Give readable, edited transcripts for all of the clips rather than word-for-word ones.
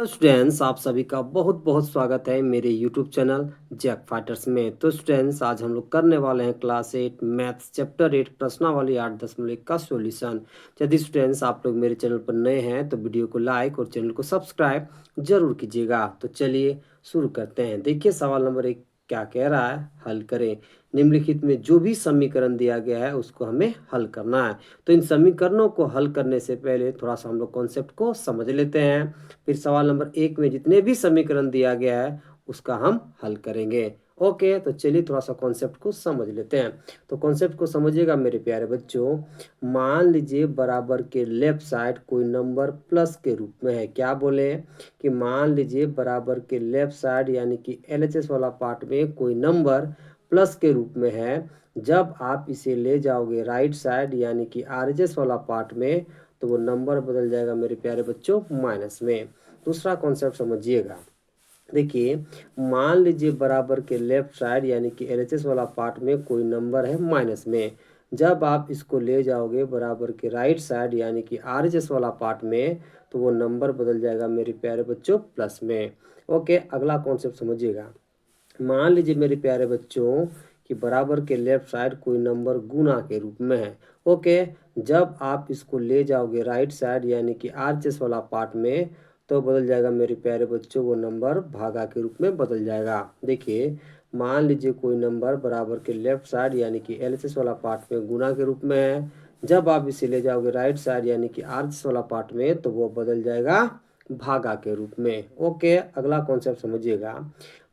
तो स्टूडेंट्स आप सभी का बहुत बहुत स्वागत है मेरे यूट्यूब चैनल जैक फाइटर्स में। तो स्टूडेंट्स आज हम लोग करने वाले हैं क्लास 8 मैथ्स चैप्टर 8 प्रश्नावली 8.1 का सॉल्यूशन। यदि स्टूडेंट्स आप लोग मेरे चैनल पर नए हैं तो वीडियो को लाइक और चैनल को सब्सक्राइब जरूर कीजिएगा। तो चलिए शुरू करते हैं। देखिए सवाल नंबर 1 क्या कह रहा है, हल करें। निम्नलिखित में जो भी समीकरण दिया गया है उसको हमें हल करना है। तो इन समीकरणों को हल करने से पहले थोड़ा सा हम लोग कॉन्सेप्ट को समझ लेते हैं। फिर सवाल नंबर 1 में जितने भी समीकरण दिया गया है उसका हम हल करेंगे। ओके, तो चलिए थोड़ा सा कॉन्सेप्ट को समझ लेते हैं। तो कॉन्सेप्ट को समझिएगा मेरे प्यारे बच्चों। मान लीजिए बराबर के लेफ्ट साइड कोई नंबर प्लस के रूप में है। क्या बोले कि मान लीजिए बराबर के लेफ्ट साइड यानी कि एलएचएस वाला पार्ट में कोई नंबर प्लस के रूप में है। जब आप इसे ले जाओगे राइट साइड यानी कि आरएचएस वाला पार्ट में तो वो नंबर बदल जाएगा मेरे प्यारे बच्चों माइनस में। दूसरा कॉन्सेप्ट समझिएगा। देखिए मान लीजिए बराबर के लेफ्ट साइड यानी कि एलएचएस वाला पार्ट में कोई नंबर है माइनस में। जब आप इसको ले जाओगे बराबर के राइट साइड यानी कि आरएचएस वाला पार्ट में तो वो नंबर बदल जाएगा मेरे प्यारे बच्चों प्लस में। ओके, अगला कॉन्सेप्ट समझिएगा। मान लीजिए मेरे प्यारे बच्चों कि बराबर के लेफ्ट साइड कोई नंबर गुना के रूप में है। ओके, जब आप इसको ले जाओगे राइट साइड यानी कि आरएचएस वाला पार्ट में तो बदल जाएगा मेरे प्यारे बच्चों वो नंबर भागा के रूप में बदल जाएगा। देखिए मान लीजिए कोई नंबर बराबर के लेफ्ट साइड यानी कि एलएचएस वाला पार्ट में गुना के रूप में है। जब आप इसे ले जाओगे राइट साइड यानी कि आरएचएस वाला पार्ट में तो वो बदल जाएगा भागा के रूप में। ओके, अगला कॉन्सेप्ट समझिएगा।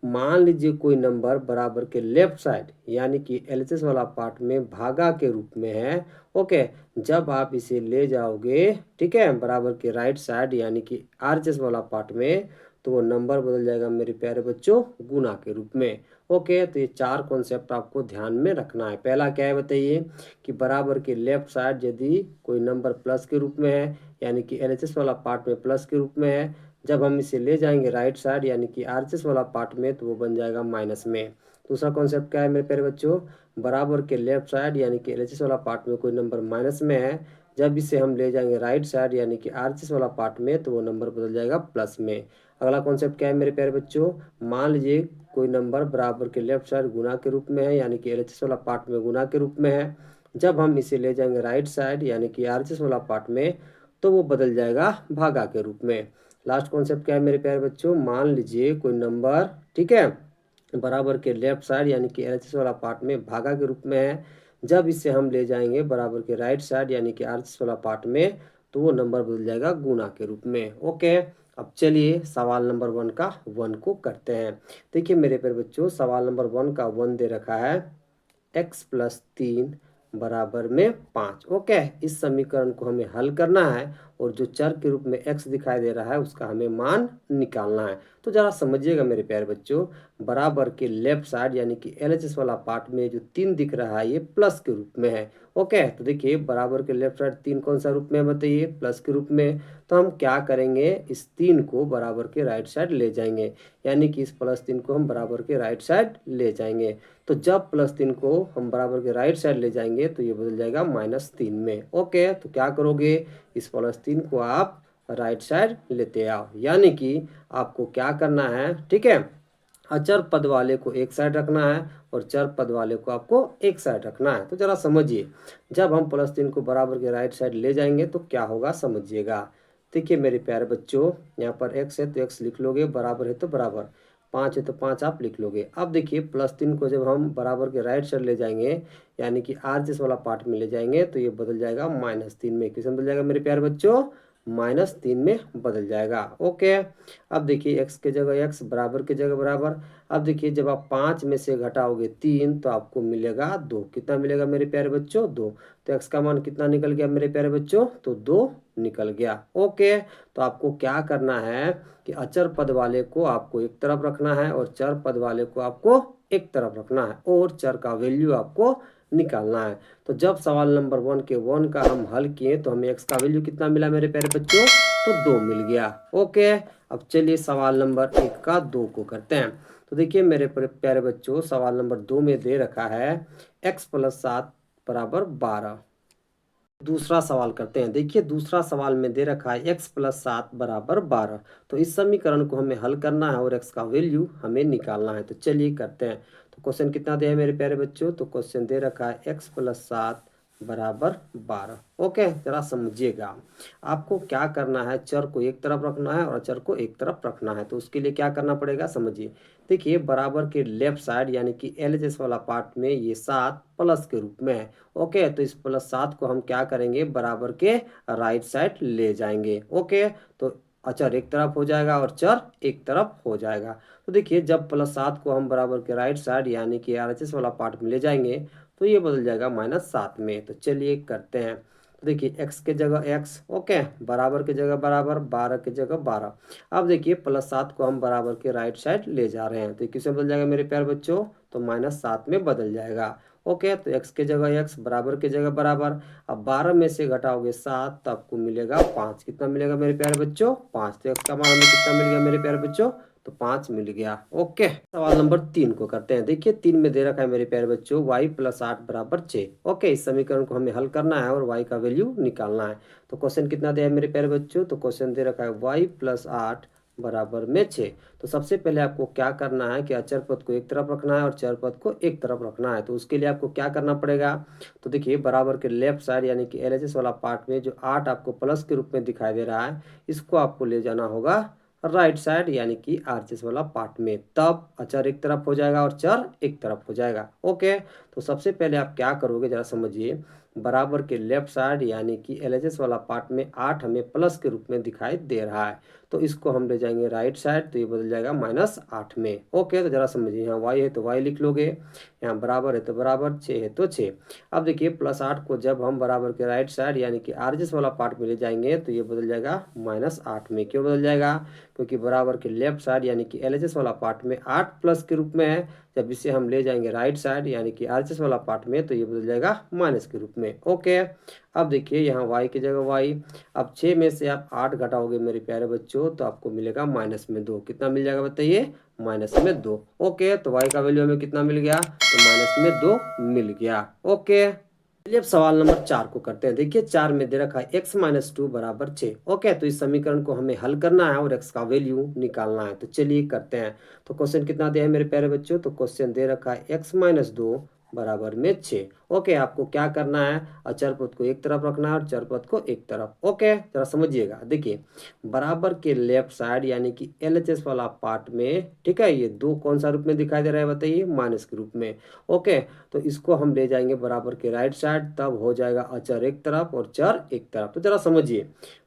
मान लीजिए कोई नंबर बराबर के लेफ्ट साइड यानी कि एलएचएस वाला पार्ट में भागा के रूप में है। ओके, जब आप इसे ले जाओगे ठीक है बराबर के राइट साइड यानी कि आरएचएस वाला पार्ट में तो वो नंबर बदल जाएगा मेरे प्यारे बच्चों गुना के रूप में। ओके, तो ये चार कॉन्सेप्ट आपको ध्यान में रखना है। पहला क्या है बताइए कि बराबर के लेफ्ट साइड यदि कोई नंबर प्लस के रूप में है यानी कि एलएचएस वाला पार्ट में प्लस के रूप में है। जब हम इसे ले जाएंगे राइट साइड यानी कि आरएचएस वाला पार्ट में तो वो बन जाएगा माइनस में। दूसरा कॉन्सेप्ट क्या है मेरे प्यारे बच्चों, बराबर के लेफ्ट साइड यानी कि एलएचएस वाला पार्ट में कोई नंबर माइनस में है। जब इसे हम ले जाएंगे राइट साइड यानी कि आरएचएस वाला पार्ट में तो वो नंबर बदल जाएगा प्लस में। अगला कॉन्सेप्ट क्या है मेरे प्यारे बच्चों, मान लीजिए कोई नंबर बराबर के लेफ्ट साइड गुना के रूप में है यानी कि एलएचएस वाला पार्ट में गुना के रूप में है। जब हम इसे ले जाएंगे राइट साइड यानी कि आरएचएस वाला पार्ट में तो वो बदल जाएगा भागा के रूप में। लास्ट कॉन्सेप्ट क्या है मेरे प्यारे बच्चों, मान लीजिए कोई नंबर ठीक है बराबर के लेफ्ट साइड यानी कि एलएचएस वाला पार्ट में भागा के रूप में है। जब इसे हम ले जाएंगे बराबर के राइट साइड यानी कि आरएचएस वाला पार्ट में तो वो नंबर बदल जाएगा गुना के रूप में। ओके, अब चलिए सवाल नंबर 1 का 1 को करते हैं। देखिए मेरे प्यारे बच्चों सवाल नंबर 1 का 1 दे रखा है x+3 बराबर में 5। ओके, इस समीकरण को हमें हल करना है और जो चर के रूप में x दिखाई दे रहा है उसका हमें मान निकालना है। तो जरा समझिएगा मेरे प्यारे बच्चों, बराबर के लेफ्ट साइड यानी कि एलएचएस वाला पार्ट में जो 3 दिख रहा है ये प्लस के रूप में है। ओके, तो देखिए बराबर के लेफ्ट साइड 3 कौन सा रूप में है बताइए, प्लस के रूप में। तो हम क्या करेंगे, इस 3 को बराबर के राइट साइड ले जाएंगे यानी कि इस +3 को हम बराबर के राइट साइड ले जाएंगे। तो जब +3 को हम बराबर के राइट साइड ले जाएंगे तो ये बदल जाएगा -3 में। ओके, तो क्या करोगे, इस +3 को आप राइट साइड लेते आओ यानी कि आपको क्या करना है ठीक है, अचर पद वाले को एक साइड रखना है और चर पद वाले को आपको एक साइड रखना है। तो जरा समझिए, जब हम +3 को बराबर के राइट साइड ले जाएंगे तो क्या होगा समझिएगा। देखिए मेरे प्यारे बच्चों, यहाँ पर x है तो x लिख लोगे, बराबर है तो बराबर, 5 है तो 5 आप लिख लोगे। अब देखिए +3 को जब हम बराबर के राइट साइड ले जाएंगे यानी कि आरएचएस वाला पार्ट में ले जाएंगे तो ये बदल जाएगा -3 में। किस में बदल जाएगा मेरे प्यारे बच्चों, -3 में बदल जाएगा। ओके, अब देखिए x के जगह x, बराबर के जगह बराबर। अब देखिए जब आप 5 में से घटाओगे 3 तो आपको मिलेगा 2। कितना मिलेगा मेरे प्यारे बच्चों, 2। तो x का मान कितना निकल गया मेरे प्यारे बच्चों, तो 2 निकल गया। ओके, तो आपको क्या करना है कि अचर पद वाले को आपको एक तरफ रखना है और चर पद वाले को आपको एक तरफ रखना है और चर का वैल्यू आपको निकालना है। तो जब सवाल नंबर 1 के 1 का हम हल किए तो हमें x का वैल्यू कितना मिला मेरे प्यारे बच्चों, तो 2 मिल गया। ओके, अब चलिए सवाल नंबर 1 का 2 को करते हैं। तो देखिए मेरे प्यारे बच्चों सवाल नंबर 2 में दे रखा है x + 7 = 12। दूसरा सवाल करते हैं। देखिए दूसरा सवाल में दे रखा है x प्लस 7 बराबर 12। तो इस समीकरण को हमें हल करना है और x का वैल्यू हमें निकालना है। तो चलिए करते हैं। तो क्वेश्चन कितना दिया है मेरे प्यारे बच्चों? तो क्वेश्चन दे रखा है x प्लस 7 बराबर 12। ओके, जरा समझिएगा। आपको क्या करना है, चर को एक तरफ रखना है और अचर को एक तरफ रखना है। तो उसके लिए क्या करना पड़ेगा, समझिए। देखिए बराबर के लेफ्ट साइड यानी कि LHS वाला पार्ट में ये 7 प्लस के रूप में है। ओके, तो इस प्लस 7 को हम क्या करेंगे, बराबर के राइट साइड ले जाएंगे। ओके, तो अचर एक तरफ हो जाएगा और चर एक तरफ हो जाएगा। तो देखिए जब प्लस 7 को हम बराबर के राइट साइड यानी कि RHS वाला पार्ट में ले जाएंगे तो ये बदल जाएगा -7 में। तो चलिए करते हैं। तो देखिए x के जगह x, ओके, बराबर के जगह बराबर, 12 के जगह 12। अब देखिए प्लस 7 को हम बराबर के राइट साइड ले जा रहे हैं तो किससे बदल जाएगा मेरे प्यारे बच्चों? तो -7 में बदल जाएगा। ओके, तो x के जगह x, बराबर के जगह बराबर। अब 12 में से घटाओगे 7 तो आपको मिलेगा 5। कितना मिलेगा मेरे प्यारे बच्चों? 5। तो x का मान हमें कितना मिल गया मेरे प्यारे बच्चों? तो 5 मिल गया। ओके, सवाल नंबर 3 को करते हैं। देखिए 3 में दे रखा है मेरे प्यारे बच्चों y प्लस 8 बराबर 6। ओके, इस समीकरण को हमें हल करना है और y का वैल्यू निकालना है। तो क्वेश्चन कितना दिया है मेरे प्यारे बच्चों? तो क्वेश्चन दे रखा है y प्लस 8 बराबर में 6। तो सबसे पहले आपको क्या करना है कि अचर पद को एक तरफ रखना है और चर पद को एक तरफ रखना है। तो उसके लिए आपको क्या करना पड़ेगा? तो देखिए बराबर के लेफ्ट साइड यानी कि LHS वाला पार्ट में जो 8 आपको प्लस के रूप में दिखाई दे रहा है, इसको आपको ले जाना होगा राइट साइड यानी कि RHS वाला पार्ट में। तब अचर एक तरफ हो जाएगा और चर एक तरफ हो जाएगा। ओके, तो सबसे पहले आप क्या करोगे जरा समझिए। बराबर के लेफ्ट साइड यानी कि LHS वाला पार्ट में 8 हमें प्लस के रूप में दिखाई दे रहा है तो इसको हम ले जाएंगे राइट साइड तो ये बदल जाएगा -8 में। ओके, तो जरा समझिए, यहाँ y है तो y लिख लोगे, यहाँ बराबर है तो बराबर, 6 है तो 6। अब देखिए प्लस 8 को जब हम बराबर के राइट साइड यानी कि RHS वाला पार्ट में ले जाएंगे तो ये बदल जाएगा -8 में। क्यों बदल जाएगा? क्योंकि बराबर के लेफ्ट साइड यानी कि LHS वाला पार्ट में 8 प्लस के रूप में है। जब इसे हम ले जाएंगे राइट साइड यानी कि RHS वाला पार्ट में तो ये बदल जाएगा माइनस के रूप में। ओके, अब देखिए यहाँ y की जगह y। अब 6 में से आप 8 घटाओगे मेरे प्यारे बच्चों तो आपको मिलेगा -2। कितना मिल जाएगा बताइए? -2। ओके, तो y का वैल्यू हमें कितना मिल गया? तो -2 मिल गया। ओके, चलिए अब सवाल नंबर 4 को करते हैं। देखिए 4 में दे रखा है x-2 बराबर 6। ओके, तो इस समीकरण को हमें हल करना है और x का वैल्यू निकालना है। तो चलिए करते हैं। तो क्वेश्चन कितना दिया है मेरे प्यारे बच्चों? तो क्वेश्चन दे रखा है x-2 बराबर में 6। ओके, आपको क्या करना है, अचर पद को एक तरफ रखना है और चर पद को एक तरफ। ओके, जरा समझिएगा। देखिए बराबर के लेफ्ट साइड यानी कि LHS वाला पार्ट में, ठीक है, ये 2 कौन सा रूप में दिखाई दे रहा है बताइए? माइनस के रूप में। ओके, तो इसको हम ले जाएंगे बराबर के राइट साइड, तब हो जाएगा अचर एक तरफ और चर एक तरफ। तो जरा समझिए,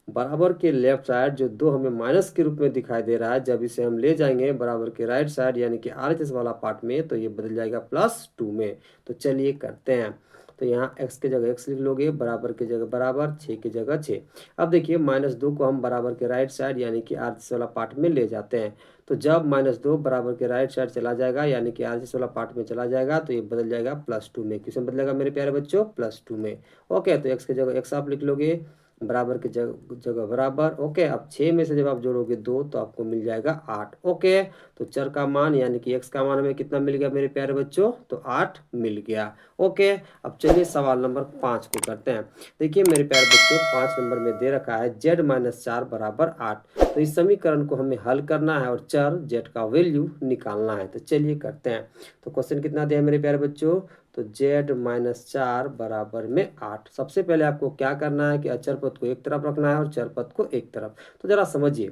बराबर के लेफ्ट साइड जो 2 हमें माइनस के रूप में दिखाई दे रहा है, जब इसे हम ले जाएंगे बराबर के राइट साइड यानी कि RHS वाला पार्ट में तो ये बदल जाएगा +2 में। तो चलिए करते हैं। तो यहाँ x के जगह x लिख लोगे, बराबर के जगह बराबर, 6 की जगह 6। अब देखिए -2 को हम बराबर के राइट साइड यानी कि RHS वाला पार्ट में ले जाते हैं। तो जब -2 बराबर के राइट साइड चला जाएगा यानी कि RHS वाला पार्ट में चला जाएगा तो ये बदल जाएगा +2 में। किसमें बदलेगा मेरे प्यारे बच्चों? +2 में। ओके, तो x के जगह x आप लिख लोगे, बराबर के जगह बराबर। ओके, अब 6 में से जब आप जोड़ोगे 2 तो आपको मिल जाएगा 8। ओके, तो चर का मान यानी कि x का मान हमें कितना मिल गया मेरे प्यारे बच्चों? तो 8 मिल गया। ओके, अब चलिए सवाल नंबर 5 को करते हैं। देखिए मेरे प्यारे बच्चों 5 नंबर में दे रखा है z-4 बराबर 8। तो इस समीकरण को हमें हल करना है और चर z का वैल्यू निकालना है। तो चलिए करते हैं। तो क्वेश्चन कितना दिया है मेरे प्यारे बच्चों? तो z-4 बराबर में 8। सबसे पहले आपको क्या करना है कि अचर पद को एक तरफ रखना है और चर पद को एक तरफ। तो जरा समझिए,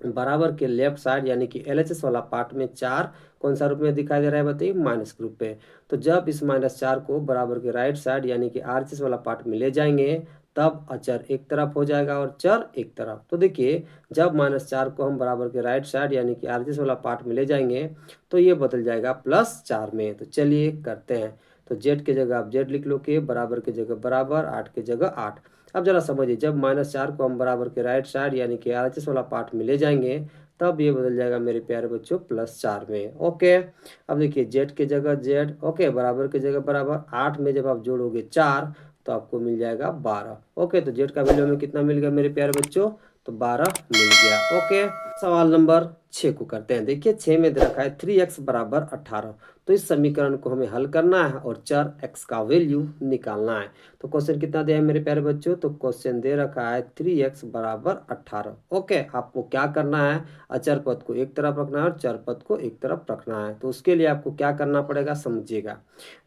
बराबर के लेफ्ट साइड यानी कि LHS वाला पार्ट में 4 कौन सा रूप में दिखाई दे रहा है बताइए? माइनस के रूप में। तो जब इस -4 को बराबर के राइट साइड यानी कि RHS वाला पार्ट में ले जाएंगे तब अचर एक तरफ हो जाएगा और चर एक तरफ। तो देखिए जब -4 को हम बराबर के राइट साइड यानी कि RHS वाला पार्ट में ले जाएंगे तो ये बदल जाएगा +4 में। तो चलिए करते हैं। तो z के जगह आप z लिख लो कि बराबर के जगह बराबर, 8 के जगह 8। अब जरा समझिए, जब -4 को हम बराबर के राइट साइड यानी कि RHS वाला पार्ट में ले जाएंगे तब ये बदल जाएगा मेरे प्यारे बच्चों +4 में। ओके, अब देखिए z के जगह z, ओके, बराबर के जगह बराबर, 8 में जब आप जोड़ोगे 4 तो आपको मिल जाएगा 12। ओके, तो z का वैल्यू हमें कितना मिल गया मेरे प्यारे बच्चों? तो 12 मिल गया। ओके, सवाल नंबर 6 को करते हैं। देखिए 6 में दे रखा है 3x बराबर 18। तो इस समीकरण को हमें हल करना है और चर x का वैल्यू निकालना है। तो क्वेश्चन कितना दिया है मेरे प्यारे बच्चों? तो क्वेश्चन दे रखा है 3x बराबर 18। ओके, आपको क्या करना है? अचर पद को एक तरफ रखना है और चर पद को एक तरफ रखना है। तो उसके लिए आपको क्या करना पड़ेगा, समझिएगा।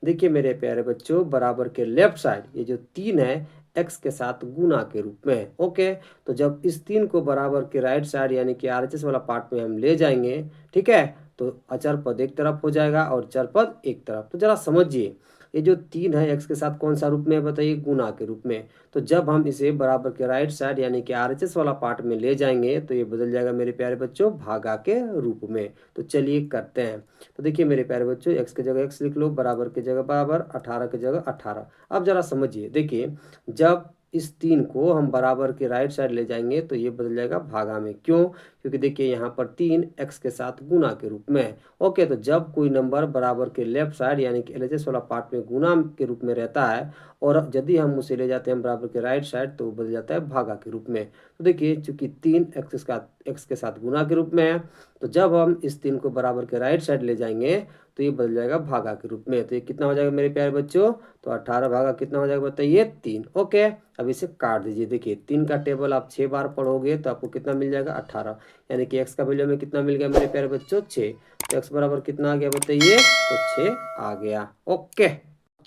देखिए मेरे प्यारे बच्चों, बराबर के लेफ्ट साइड ये जो 3 है x के साथ गुना के रूप में है। ओके, तो जब इस 3 को बराबर के राइट साइड यानी कि RHS वाला पार्ट में हम ले जाएंगे, ठीक है, तो अचर पद एक तरफ हो जाएगा और चर पद एक तरफ। तो जरा समझिए, ये जो 3 है x के साथ कौन सा रूप में है बताइए? गुना के रूप में। तो जब हम इसे बराबर के राइट साइड यानी कि RHS वाला पार्ट में ले जाएंगे तो ये बदल जाएगा मेरे प्यारे बच्चों भागा के रूप में। तो चलिए करते हैं। तो देखिए मेरे प्यारे बच्चों, x की जगह x लिख लो, बराबर की जगह बराबर, 18 की जगह 18। अब जरा समझिए, देखिए जब इस 3 को हम बराबर के राइट साइड ले जाएंगे तो ये बदल जाएगा भागा में। क्यों? क्योंकि देखिए यहाँ पर 3 x के साथ गुना के रूप में है। ओके, तो जब कोई नंबर बराबर के लेफ्ट साइड यानी कि LHS वाला पार्ट में गुना के रूप में रहता है और यदि हम उसे ले जाते हैं बराबर के राइट साइड तो वो बदल जाता है भागा के रूप में। तो देखिए चूंकि 3 x के साथ गुना के रूप में है, तो जब हम इस 3 को बराबर के राइट साइड ले जाएंगे तो ये बदल जाएगा भागा के रूप में। तो ये कितना हो जाएगा मेरे प्यारे बच्चों? तो 18 भागा कितना हो जाएगा बताइए? 3। ओके, अब इसे काट दीजिए। देखिए 3 का टेबल आप 6 बार पढ़ोगे तो आपको कितना मिल जाएगा? 18। यानी कि x का वैल्यू में कितना मिल गया मेरे प्यारे बच्चों? 6। तो x बराबर कितना आ गया बताइए? तो 6 आ गया। ओके,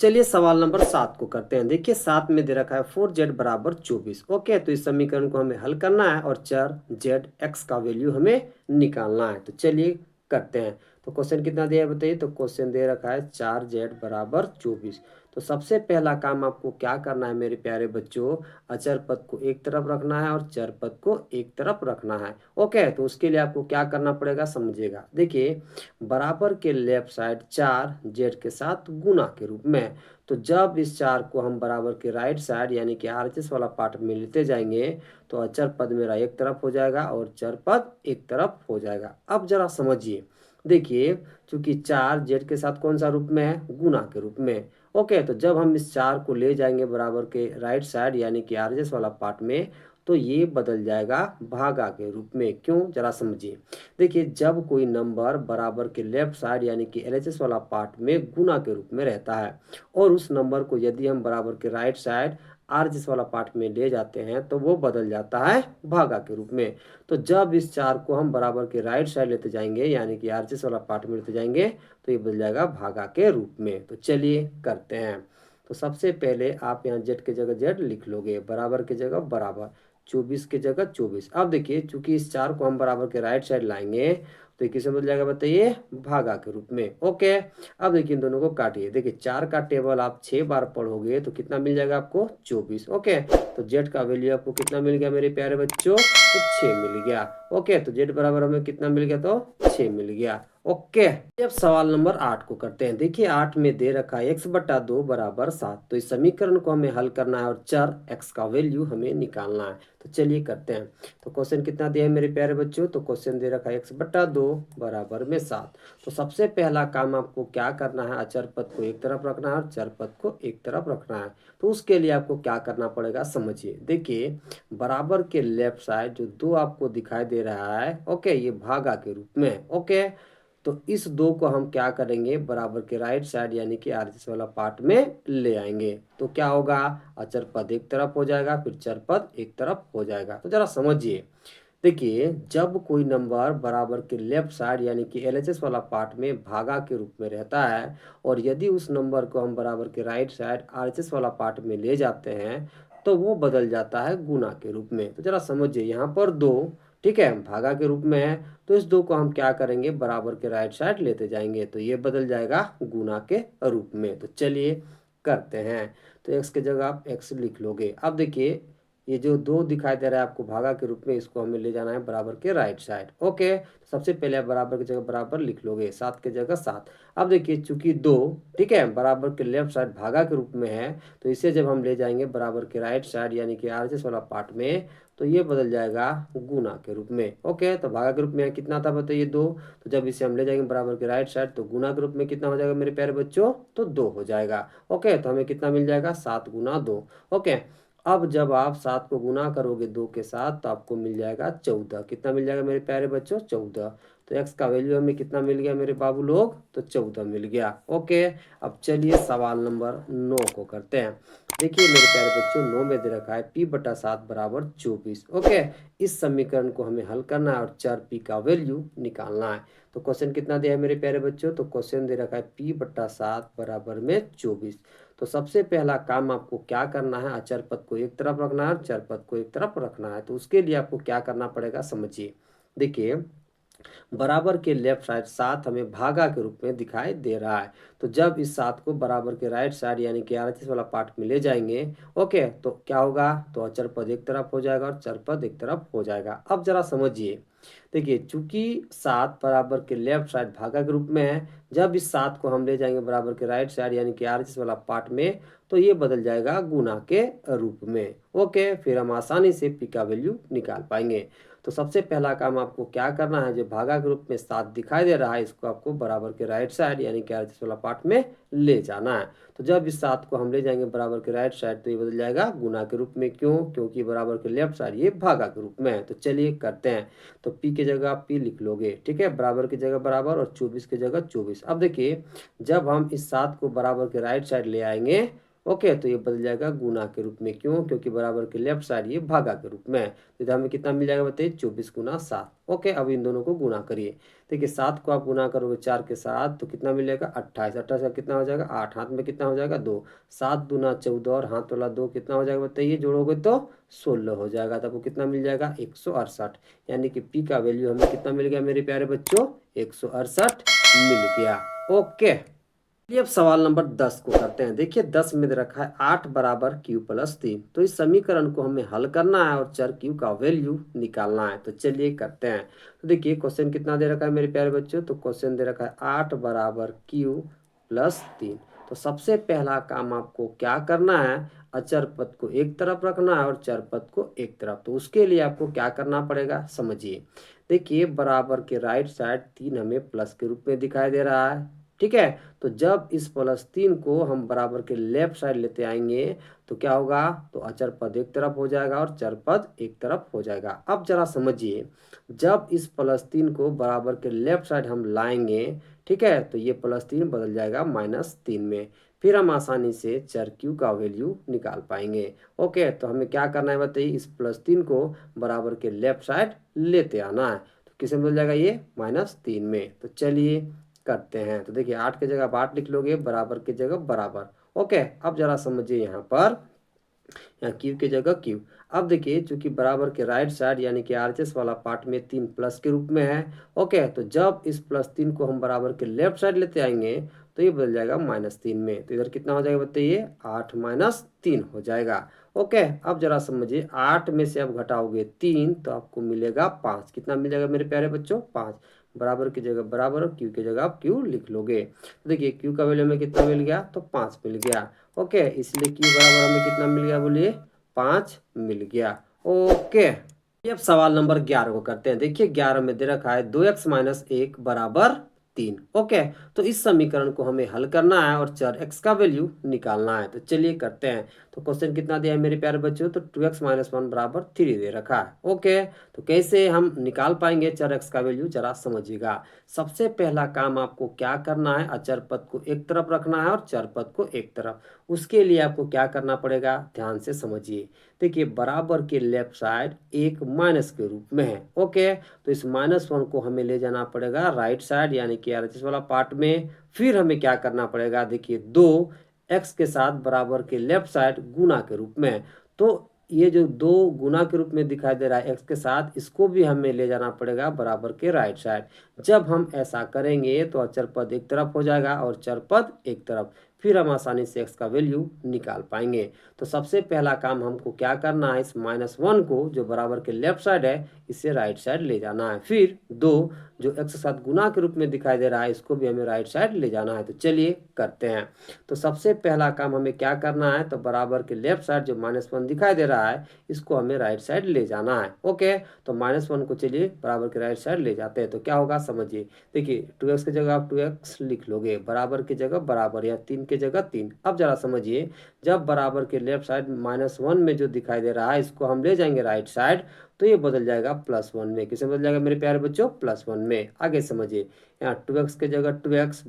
चलिए सवाल नंबर 7 को करते हैं। देखिए 7 में दे रखा है 4z बराबर 24। ओके, तो इस समीकरण को हमें हल करना है और चर z x का वैल्यू हमें निकालना है। तो चलिए करते हैं। तो क्वेश्चन कितना दिया है बताइए? तो क्वेश्चन दे रखा है 4z बराबर 24। तो सबसे पहला काम आपको क्या करना है मेरे प्यारे बच्चों? अचर पद को एक तरफ रखना है और चर पद को एक तरफ रखना है। ओके, तो उसके लिए आपको क्या करना पड़ेगा, समझिएगा। देखिए बराबर के लेफ्ट साइड 4 जेड के साथ गुना के रूप में। तो जब इस 4 को हम बराबर के राइट साइड यानी कि RHS वाला पार्ट में लेते जाएंगे तो अचर पद मेरा एक तरफ हो जाएगा और चर पद एक तरफ हो जाएगा। अब जरा समझिए, देखिए चूंकि 4 जेड के साथ कौन सा रूप में है? गुना के रूप में। ओके, तो जब हम इस 4 को ले जाएंगे बराबर के राइट साइड यानी कि RHS वाला पार्ट में तो ये बदल जाएगा भागा के रूप में। क्यों? जरा समझिए। देखिए जब कोई नंबर बराबर के लेफ्ट साइड यानी कि LHS वाला पार्ट में गुना के रूप में रहता है और उस नंबर को यदि हम बराबर के राइट साइड RHS वाला पार्ट में ले जाते हैं तो वो बदल जाता है भागा के रूप में। तो जब इस 4 को हम बराबर के राइट साइड लेते जाएंगे यानी कि RHS वाला पार्ट में लेते जाएंगे तो ये बदल जाएगा भागा के रूप में। तो चलिए करते हैं। तो सबसे पहले आप यहाँ जेड की जगह जेड लिख लोगे, बराबर की जगह बराबर, 24 की जगह 24। अब देखिए चूंकि इस 4 को हम बराबर के राइट साइड लाएंगे तो ये किसमें बदल जाएगा बताइए? भागा के रूप में। ओके, अब देखिए इन दोनों को काटिए। देखिए 4 का टेबल आप 6 बार पढ़ोगे तो कितना मिल जाएगा आपको? 24। ओके, तो जेड का वैल्यू आपको कितना मिल गया मेरे प्यारे बच्चों? तो 6 मिल गया। ओके, तो जेड बराबर हमें कितना मिल गया? तो 6 मिल गया। ओके, अब सवाल नंबर 8 को करते हैं। देखिए 8 में दे रखा है x/2 बराबर 7। तो इस समीकरण को हमें हल करना है और चर x का वैल्यू हमें निकालना है। तो चलिए करते हैं। तो क्वेश्चन कितना दिया है मेरे प्यारे बच्चों? तो क्वेश्चन दे रखा है x/2 बराबर में 7। तो सबसे पहला काम आपको क्या करना है? अचर पद को एक तरफ रखना है और चर पद को एक तरफ रखना है। तो उसके लिए आपको क्या करना पड़ेगा, समझिए। देखिए बराबर के लेफ्ट साइड जो 2 आपको दिखाई दे रहा है, ओके, ये भागा के रूप में है। ओके, तो इस 2 को हम क्या करेंगे? बराबर के राइट साइड यानी कि RHS वाला पार्ट में ले आएंगे तो क्या होगा? अचर पद एक तरफ हो जाएगा, फिर चर पद एक तरफ हो जाएगा। तो जरा समझिए, देखिए जब कोई नंबर बराबर के लेफ्ट साइड यानी कि LHS वाला पार्ट में भागा के रूप में रहता है और यदि उस नंबर को हम बराबर के राइट साइड RHS वाला पार्ट में ले जाते हैं तो वो बदल जाता है गुना के रूप में। तो जरा समझिए, यहाँ पर 2, ठीक है, भागा के रूप में है, तो इस 2 को हम क्या करेंगे? बराबर के राइट साइड लेते जाएंगे तो ये बदल जाएगा गुना के रूप में। तो चलिए करते हैं। तो x की जगह आप x लिख लोगे। अब देखिए ये जो 2 दिखाई दे रहा है आपको भागा के रूप में, इसको हमें ले जाना है बराबर के राइट साइड। ओके, तो सबसे पहले आप बराबर की जगह बराबर लिख लोगे, 7 की जगह 7। अब देखिए चूंकि 2, ठीक है, बराबर के लेफ्ट साइड भागा के रूप में है तो इसे जब हम ले जाएंगे बराबर के राइट साइड यानी कि RHS वाला पार्ट में तो ये बदल जाएगा गुना के रूप में। ओके, तो भागा के रूप में यहाँ कितना था बताइए? 2। तो जब इसे हम ले जाएंगे बराबर के राइट साइड तो गुना के रूप में कितना हो जाएगा मेरे प्यारे बच्चों? तो 2 हो जाएगा। ओके, तो हमें कितना मिल जाएगा? 7 गुना 2। ओके, अब जब आप 7 को गुना करोगे 2 के साथ तो आपको मिल जाएगा 14। कितना मिल जाएगा मेरे प्यारे बच्चों? 14। तो x का वैल्यू हमें कितना मिल गया मेरे बाबू लोग? तो 14 मिल गया। ओके, अब चलिए सवाल नंबर 9 को करते हैं। देखिए मेरे प्यारे बच्चों, 9 में दे रखा है p/7 बराबर 24। ओके, इस समीकरण को हमें हल करना है और चर p का वैल्यू निकालना है। तो क्वेश्चन कितना दिया है मेरे प्यारे बच्चों? तो क्वेश्चन दे रखा है p/7 बराबर में 24। तो सबसे पहला काम आपको क्या करना है, अचर पद को एक तरफ रखना है और चर पद को एक तरफ रखना है। तो उसके लिए आपको क्या करना पड़ेगा, समझिए। देखिए, बराबर के लेफ्ट साइड 7 हमें भागा के रूप में दिखाई दे रहा है। तो जब इस 7 को बराबर के राइट साइड यानी कि RHS वाला पार्ट में ले जाएंगे, ओके, तो क्या होगा? तो अचर पद एक तरफ हो जाएगा और चर पद एक तरफ हो जाएगा। अब जरा समझिए, देखिए चूंकि 7 बराबर के लेफ्ट साइड भागा के रूप में है, जब इस 7 को हम ले जाएंगे बराबर के राइट साइड यानी कि RHS वाला पार्ट में, तो ये बदल जाएगा गुना के रूप में। ओके, फिर हम आसानी से p का वैल्यू निकाल पाएंगे। तो सबसे पहला काम आपको क्या करना है, जो भागा के रूप में 7 दिखाई दे रहा है, इसको आपको बराबर के राइट साइड यानी कि RHS वाला पार्ट में ले जाना है। तो जब इस 7 को हम ले जाएंगे बराबर के राइट साइड तो ये बदल जाएगा गुना के रूप में। क्यों? क्योंकि बराबर के लेफ्ट साइड ये भागा के रूप में है। तो चलिए करते हैं। तो p की जगह आप p लिख लोगे, ठीक है, बराबर की जगह बराबर और 24 की जगह 24। अब देखिए, जब हम इस 7 को बराबर के राइट साइड ले आएंगे, ओके, तो ये बदल जाएगा गुना के रूप में। क्यों? क्योंकि बराबर के लेफ्ट साइड ये भागा के रूप में है। तो इधर हमें कितना मिल जाएगा बताइए? 24 गुना 7। ओके, अब इन दोनों को गुना करिए। देखिए 7 को आप गुना करोगे 4 के साथ तो कितना मिलेगा? 28। 28 का कितना हो जाएगा? 8। हाथ में कितना हो जाएगा? 2। 7 दूना 14 और हाथ वाला 2 कितना हो जाएगा बताइए? जोड़ोगे तो 16 हो जाएगा। तो आपको कितना मिल जाएगा? 168। यानी कि p का वैल्यू हमें कितना मिल गया मेरे प्यारे बच्चों? 168 मिल गया। ओके, चलिए अब सवाल नंबर 10 को करते हैं। देखिए 10 में दे रखा है 8 बराबर q+3। तो इस समीकरण को हमें हल करना है और चर q का वैल्यू निकालना है। तो चलिए करते हैं। तो देखिए क्वेश्चन कितना दे रखा है मेरे प्यारे बच्चों? तो क्वेश्चन दे रखा है 8 बराबर q+3। तो सबसे पहला काम आपको क्या करना है, अचर पद को एक तरफ रखना है और चर पद को एक तरफ। तो उसके लिए आपको क्या करना पड़ेगा, समझिए। देखिए बराबर के राइट साइड 3 हमें प्लस के रूप में दिखाई दे रहा है, ठीक है। तो जब इस +3 को हम बराबर के लेफ्ट साइड लेते आएंगे तो क्या होगा? तो अचर पद एक तरफ हो जाएगा और चर पद एक तरफ हो जाएगा। अब जरा समझिए, जब इस +3 को बराबर के लेफ्ट साइड हम लाएंगे, ठीक है, तो ये +3 बदल जाएगा -3 में। फिर हम आसानी से चर q का वैल्यू निकाल पाएंगे। ओके, तो हमें क्या करना है बताइए? इस +3 को बराबर के लेफ्ट साइड लेते आना है। तो किसे बदल जाएगा? ये -3 में। तो चलिए करते हैं। तो देखिए 8 की जगह आप 8 लिख लोगे, बराबर की जगह बराबर। ओके, अब जरा समझिए, यहाँ पर यहाँ क्यू की जगह क्यू। अब देखिए चूंकि बराबर के राइट साइड यानी कि RHS वाला पार्ट में 3 प्लस के रूप में है, ओके, तो जब इस +3 को हम बराबर के लेफ्ट साइड लेते आएंगे तो ये बदल जाएगा -3 में। तो इधर कितना हो जाएगा बताइए? 8 - 3 हो जाएगा। ओके, अब जरा समझिए, 8 में से अब घटाओगे 3 तो आपको मिलेगा 5। कितना मिल जाएगा मेरे प्यारे बच्चों? 5। बराबर की जगह बराबर और क्यू की जगह आप क्यू लिख लोगे। तो देखिए क्यू का वैल्यू हमें कितना मिल गया? तो 5 मिल गया। ओके, इसलिए क्यू बराबर हमें कितना मिल गया बोलिए? 5 मिल गया। ओके, अब सवाल नंबर 11 को करते हैं। देखिए 11 में दे रखा है 2x - 1 बराबर 3। ओके, तो इस समीकरण को हमें हल करना है और चर x का वैल्यू निकालना है। तो चलिए करते हैं। तो क्वेश्चन कितना दिया है मेरे प्यारे बच्चों? तो 2x - 1 बराबर 3 दे रखा है। ओके, तो कैसे हम निकाल पाएंगे चर x का वैल्यू, जरा समझिएगा। सबसे पहला काम आपको क्या करना है, अचर पद को एक तरफ रखना है और चर पद को एक तरफ। उसके लिए आपको क्या करना पड़ेगा, ध्यान से समझिए। देखिए बराबर के लेफ्ट साइड एक माइनस के रूप में है। ओके, तो इस -1 को हमें ले जाना पड़ेगा राइट साइड यानी कि RHS वाला पार्ट में। फिर हमें क्या करना पड़ेगा, देखिए 2 x के साथ बराबर के लेफ्ट साइड गुना के रूप में है। तो ये जो 2 गुना के रूप में दिखाई दे रहा है x के साथ, इसको भी हमें ले जाना पड़ेगा बराबर के राइट साइड। जब हम ऐसा करेंगे तो अचर पद एक तरफ हो जाएगा और चर पद एक तरफ। फिर हम आसानी से x का वैल्यू निकाल पाएंगे। तो सबसे पहला काम हमको क्या करना है, इस -1 को जो बराबर के लेफ्ट साइड है इसे राइट साइड ले जाना है। फिर 2 जो x के साथ गुना के रूप में दिखाई दे रहा है इसको भी हमें राइट साइड ले जाना है। तो चलिए करते हैं। तो सबसे पहला काम हमें क्या करना है, तो बराबर के लेफ्ट साइड जो -1 दिखाई दे रहा है इसको हमें राइट साइड ले जाना है। ओके, तो -1 को चलिए बराबर के राइट साइड ले जाते हैं। तो क्या होगा समझिए, देखिए 2x की जगह आप 2x लिख लोगे, बराबर की जगह बराबर, या 3 की की जगह 3। अब जरा समझिए, जब बराबर के लेफ्ट साइड -1 में जो दिखाई दे रहा है इसको हम ले जाएंगे राइट साइड, तो ये बदल जाएगा +1 में। किसे बदल जाएगा मेरे प्यारे बच्चों? +1 में। आगे समझिए, यहाँ 2x की जगह 2x,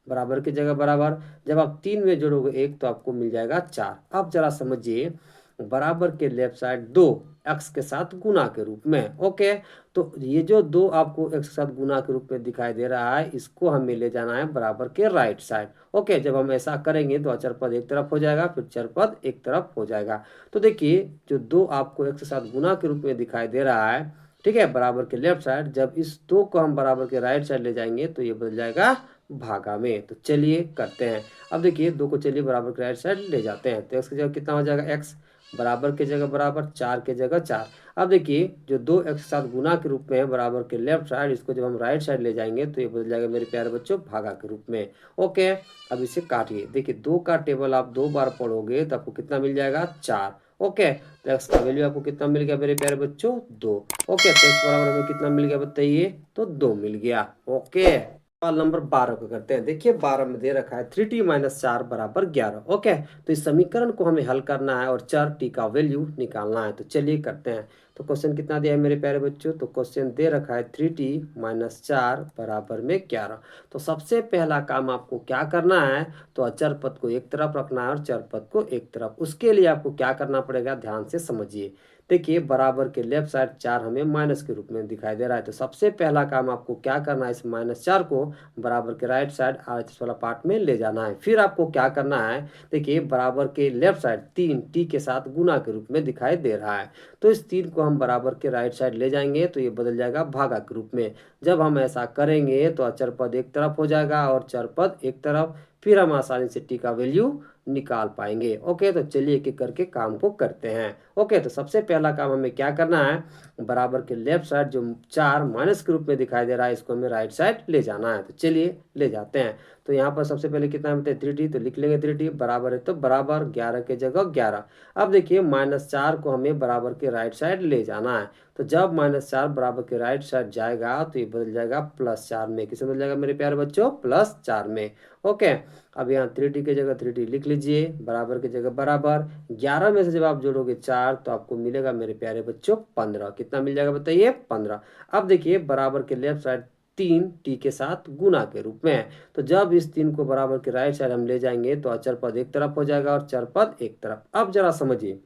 बराबर की जगह बराबर, जब आप 3 में जोड़ोगे 1 तो आपको मिल जाएगा 4। अब जरा समझिए, बराबर के लेफ्ट साइड 2 x के साथ गुना के रूप में। ओके, तो ये जो 2 आपको x के साथ गुना के रूप में दिखाई दे रहा है, इसको हमें ले जाना है बराबर के राइट साइड। ओके, जब हम ऐसा करेंगे तो अचर पद एक तरफ हो जाएगा, फिर चर पद एक तरफ हो जाएगा। तो देखिए, जो 2 आपको x के साथ गुना के रूप में दिखाई दे रहा है, ठीक है, बराबर के लेफ्ट साइड, जब इस 2 को हम बराबर के राइट साइड ले जाएंगे तो ये बदल जाएगा भागा में। तो चलिए करते हैं। अब देखिए, 2 को चलिए बराबर के राइट साइड ले जाते हैं, तो x की जगह कितना हो जाएगा? x, बराबर की जगह बराबर, 4 की जगह 4। अब देखिए, जो 2 x के साथ गुना के रूप में है बराबर के लेफ्ट साइड, इसको जब हम राइट साइड ले जाएंगे तो ये बदल जाएगा मेरे प्यारे बच्चों भागा के रूप में। ओके, अब इसे काटिए। देखिए, 2 का टेबल आप 2 बार पढ़ोगे तो आपको कितना मिल जाएगा? 4। ओके, तो x का वैल्यू आपको कितना मिल गया मेरे प्यारे बच्चों? 2। ओके, तो x बराबर हमें कितना मिल गया बताइए? तो 2 मिल गया। ओके, सवाल नंबर 12 को करते हैं। देखिए, 12 में दे रखा है 3t - 4 बराबर 11। ओके, तो इस समीकरण को हमें हल करना है और चर t का वैल्यू निकालना है। तो चलिए करते हैं। तो क्वेश्चन कितना दिया है मेरे प्यारे बच्चों? तो क्वेश्चन दे रखा है 3t - 4 बराबर में 11। तो सबसे पहला काम आपको क्या करना है? तो अचर पद को एक तरफ रखना है और चर पद को एक तरफ। उसके लिए आपको क्या करना पड़ेगा, ध्यान से समझिए। देखिए, बराबर के लेफ्ट साइड 4 हमें माइनस के रूप में दिखाई दे रहा है, तो सबसे पहला काम आपको क्या करना है, इस -4 को बराबर के राइट साइड RHS वाला पार्ट में ले जाना है। फिर आपको क्या करना है, देखिए, बराबर के लेफ्ट साइड 3 t के साथ गुना के रूप में दिखाई दे रहा है, तो इस 3 को हम बराबर के राइट साइड ले जाएंगे तो ये बदल जाएगा भागा के रूप में। जब हम ऐसा करेंगे तो अचर पद एक तरफ हो जाएगा और चर पद एक तरफ, फिर हम आसानी से t का वैल्यू निकाल पाएंगे। ओके, तो चलिए एक एक करके काम को करते हैं। ओके, तो सबसे पहला काम हमें क्या करना है, बराबर के लेफ्ट साइड जो 4 माइनस के रूप में दिखाई दे रहा है, इसको हमें राइट साइड ले जाना है। तो चलिए ले जाते हैं। तो यहाँ पर सबसे पहले कितना है 3t, तो लिख लेंगे 3t, बराबर है तो बराबर 11 की जगह 11। अब देखिए, -4 को हमें बराबर के राइट साइड ले जाना है, तो जब -4 बराबर के राइट साइड जाएगा तो ये बदल जाएगा +4 में। किसे बदल जाएगा मेरे प्यारे बच्चों? +4 में। ओके, अब यहाँ 3t की जगह 3t लिख लीजिए, बराबर की जगह बराबर, 11 में से जब आप जोड़ोगे 4 तो आपको मिलेगा मेरे प्यारे बच्चों 15। कितना मिल जाएगा बताइए? 15। अब देखिए, बराबर के लेफ्ट साइड 3 t के साथ गुना के रूप में है, तो जब इस 3 को बराबर के राइट साइड हम ले जाएंगे तो अचर पद एक तरफ हो जाएगा और चर पद एक तरफ। अब जरा समझिए,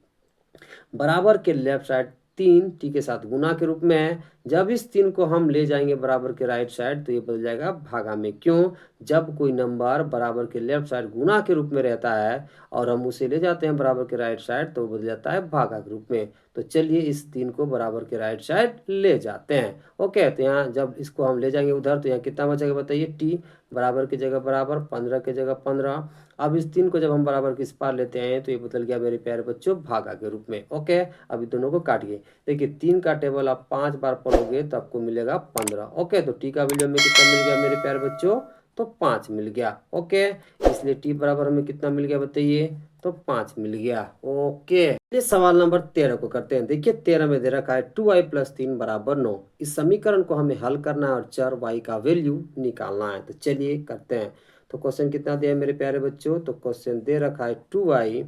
बराबर के लेफ्ट साइड 3 t के साथ गुना के रूप में है, जब इस 3 को हम ले जाएंगे बराबर के राइट साइड तो ये बदल जाएगा भागा में। क्यों? जब कोई नंबर बराबर के लेफ्ट साइड गुना के रूप में रहता है और हम उसे ले जाते हैं बराबर के राइट साइड तो बदल जाता है भागा के रूप में। तो चलिए इस 3 को बराबर के राइट साइड ले जाते हैं। ओके, तो यहाँ जब इसको हम ले जाएंगे उधर तो यहाँ कितना बचेगा बताइए? t, बराबर की जगह बराबर, 15 की जगह 15। अब इस 3 को जब हम बराबर के इस पार लेते हैं तो ये बदल गया मेरे प्यारे बच्चों भागा के रूप में। ओके, अभी दोनों को काटिए। देखिए, 3 का टेबल आप 5 बार पढ़ोगे तो आपको मिलेगा 15। ओके, तो टी का वैल्यू हमें कितना मिल गया मेरे प्यारे बच्चों? तो 5 मिल गया। ओके, इसलिए टी बराबर हमें कितना मिल गया बताइए? तो 5 मिल गया। ओके, ये सवाल नंबर 13 को करते हैं। देखिए, 13 में दे रखा है 2y + 3 बराबर 9। इस समीकरण को हमें हल करना है और चर y का वैल्यू निकालना है। तो चलिए करते हैं। तो क्वेश्चन कितना दिया है मेरे प्यारे बच्चों? तो क्वेश्चन दे रखा है 2y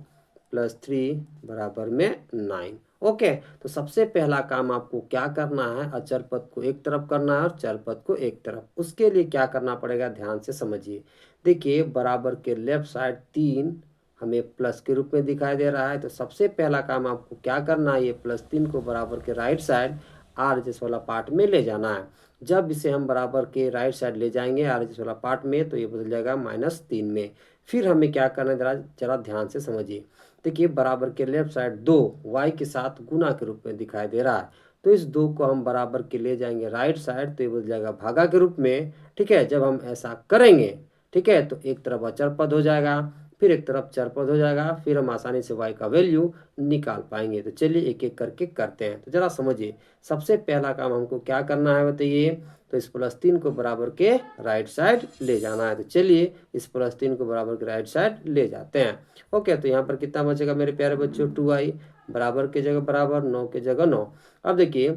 + 3 बराबर में 9। ओके, तो सबसे पहला काम आपको क्या करना है, अचर पद को एक तरफ करना है और चर पद को एक तरफ। उसके लिए क्या करना पड़ेगा, ध्यान से समझिए। देखिए, बराबर के लेफ्ट साइड 3 हमें प्लस के रूप में दिखाई दे रहा है, तो सबसे पहला काम आपको क्या करना है, ये +3 को बराबर के राइट साइड RHS वाला पार्ट में ले जाना है। जब इसे हम बराबर के राइट साइड ले जाएंगे RHS वाला पार्ट में तो ये बदल जाएगा -3 में। फिर हमें क्या करना है, जरा ध्यान से समझिए। देखिए, बराबर के लेफ्ट साइड 2 y के साथ गुना के रूप में दिखाई दे रहा है, तो इस 2 को हम बराबर के ले जाएंगे राइट साइड तो ये बदल जाएगा भागा के रूप में। ठीक है, जब हम ऐसा करेंगे, ठीक है, तो एक तरफ अचर पद हो जाएगा, फिर एक तरफ चर पद हो जाएगा, फिर हम आसानी से y का वैल्यू निकाल पाएंगे। तो चलिए एक एक करके करते हैं। तो जरा समझिए, सबसे पहला काम हमको क्या करना है बताइए? तो इस +3 को बराबर के राइट साइड ले जाना है। तो चलिए इस +3 को बराबर के राइट साइड ले जाते हैं। ओके, तो यहाँ पर कितना बचेगा मेरे प्यारे बच्चों? 2y, बराबर की जगह बराबर, 9 की जगह 9। अब देखिए,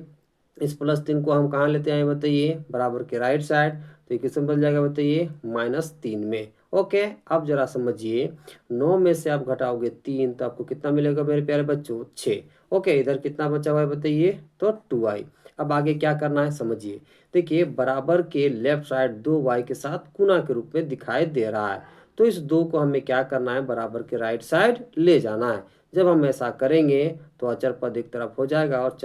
इस +3 को हम कहाँ लेते हैं बताइए, बराबर के राइट साइड, तो ये किस में बदल जाएगा बताइए, -3 में। ओके, अब जरा समझिए, 9 में से आप घटाओगे 3 तो आपको कितना मिलेगा मेरे प्यारे बच्चों, 6। ओके, इधर कितना बचा हुआ है बताइए, तो 2y। अब आगे क्या करना है समझिए, देखिए बराबर के लेफ्ट साइड 2y के साथ गुना के रूप में दिखाई दे रहा है, तो इस 2 को हमें क्या करना है, बराबर के राइट साइड ले जाना है। जब हम ऐसा करेंगे तो अचर पद एक तरफ हो जाएगा और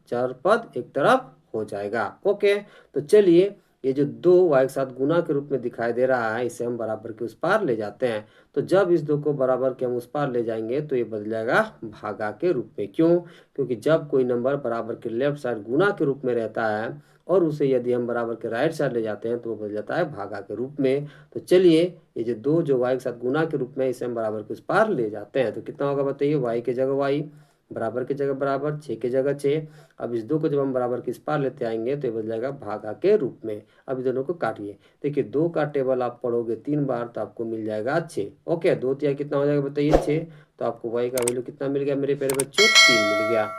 चर पद एक तरफ हो जाएगा। ओके, तो चलिए, ये जो 2y के साथ गुना के रूप में दिखाई दे रहा है, इसे हम बराबर के उस पार ले जाते हैं। तो जब इस 2 को बराबर के हम उस पार ले जाएंगे तो ये बदल जाएगा भागा के रूप में। क्यों? क्योंकि जब कोई नंबर बराबर के लेफ्ट साइड गुना के रूप में रहता है और उसे यदि हम बराबर के राइट साइड ले जाते हैं तो वो बदल जाता है भागा के रूप में। तो चलिए, ये जो 2 जो y के साथ गुना के रूप में, इसे हम बराबर के उस पार ले जाते हैं। तो कितना होगा बताइए, y की जगह y, बराबर की जगह बराबर, 6 की जगह 6। अब इस 2 को जब हम बराबर के इस पार लेते आएंगे तो ये बदल जाएगा भागा के रूप में। अब इन दोनों को काटिए, देखिए 2 का टेबल आप पढ़ोगे 3 बार तो आपको मिल जाएगा 6। ओके, 2 तिया कितना हो जाएगा बताइए, 6। तो आपको y का वैल्यू कितना मिल गया मेरे प्यारे बच्चों, 3 मिल गया।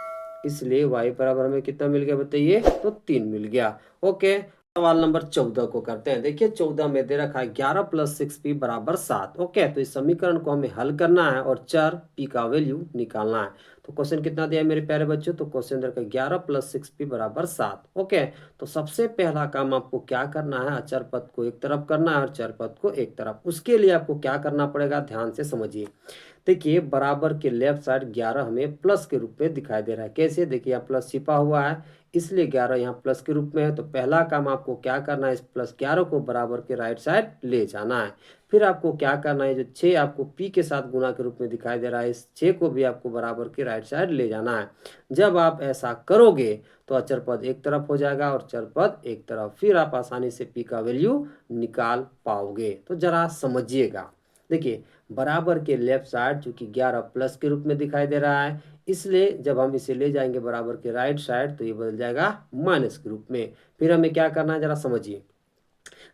इसलिए y बराबर हमें कितना मिल गया बताइए, तो 3 मिल गया। ओके, सवाल नंबर 14 को करते हैं। देखिए 14 में दे रखा है 11 + 6p बराबर 7। ओके, तो इस समीकरण को हमें हल करना है और चर p का वैल्यू निकालना है। तो क्वेश्चन कितना दिया है मेरे प्यारे बच्चों, तो क्वेश्चन दे रखा है 11 + 6p बराबर 7। ओके, तो सबसे पहला काम आपको क्या करना है, अचर पद को एक तरफ करना है और चर पद को एक तरफ। उसके लिए आपको क्या करना पड़ेगा, ध्यान से समझिए। देखिए बराबर के लेफ्ट साइड 11 हमें प्लस के रूप में दिखाई दे रहा है। कैसे? देखिए यहाँ प्लस छिपा हुआ है, इसलिए 11 यहाँ प्लस के रूप में है। तो पहला काम आपको क्या करना है, इस +11 को बराबर के राइट साइड ले जाना है। फिर आपको क्या करना है, जो 6 आपको p के साथ गुना के रूप में दिखाई दे रहा है, इस 6 को भी आपको बराबर के राइट साइड ले जाना है। जब आप ऐसा करोगे तो अचर पद एक तरफ हो जाएगा और चर पद एक तरफ, फिर आप आसानी से p का वैल्यू निकाल पाओगे। तो जरा समझिएगा, देखिए बराबर के लेफ्ट साइड चूंकि 11 प्लस के रूप में दिखाई दे रहा है, इसलिए जब हम इसे ले जाएंगे बराबर के राइट साइड तो ये बदल जाएगा माइनस के रूप में। फिर हमें क्या करना है जरा समझिए,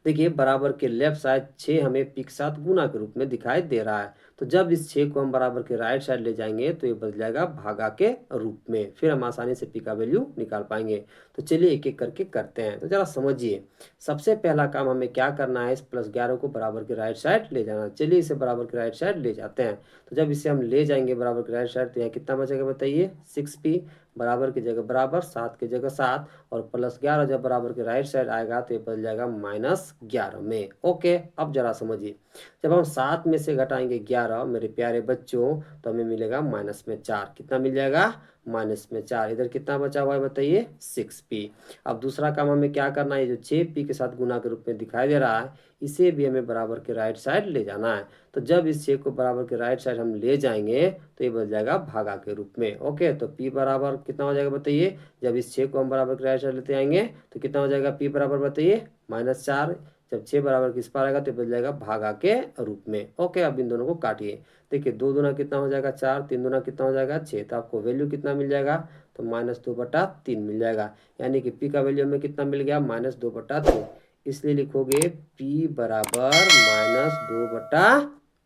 देखिए बराबर के लेफ्ट साइड 6 हमें p के साथ गुना के रूप में दिखाई दे रहा है, तो जब इस 6 को हम बराबर के राइट साइड ले जाएंगे तो ये बदल जाएगा भागा के रूप में। फिर हम आसानी से p का वैल्यू निकाल पाएंगे। तो चलिए एक एक करके करते हैं। तो जरा समझिए, सबसे पहला काम हमें क्या करना है, इस +11 को बराबर के राइट साइड ले जाना। चलिए इसे बराबर के राइट साइड ले जाते हैं। तो जब इसे हम ले जाएंगे बराबर के राइट साइड तो यहाँ कितना बचेगा बताइए, 6p, बराबर की जगह बराबर, 7 की जगह 7, और +11 जब बराबर के राइट साइड आएगा तो ये बदल जाएगा -11 में। ओके, अब जरा समझिए, जब हम 7 में से घटाएंगे 11 मेरे प्यारे बच्चों तो हमें मिलेगा -4। कितना मिल जाएगा, -4। इधर कितना बचा हुआ है बताइए, 6p। अब दूसरा काम हमें क्या करना है, जो 6p के साथ गुना के रूप में दिखाई दे रहा है, इसे भी हमें बराबर के राइट साइड ले जाना है। तो जब इस 6 को बराबर के राइट साइड हम ले जाएंगे तो ये बदल जाएगा भागा के रूप में। ओके, तो p बराबर कितना हो जाएगा बताइए, जब इस 6 को हम बराबर के राइट साइड लेते आएंगे तो कितना हो जाएगा, p बराबर बताइए -4। जब 6 बराबर किस पर आएगा तो बदल जाएगा भागा के रूप में। ओके, अब इन दोनों को काटिए, देखिए 2 दूना कितना हो जाएगा 4, 3 दूना कितना हो जाएगा 6, तो आपको वैल्यू कितना मिल जाएगा, तो -2/3 मिल जाएगा। यानी कि p का वैल्यू हमें कितना मिल गया, -2/3। इसलिए लिखोगे p बराबर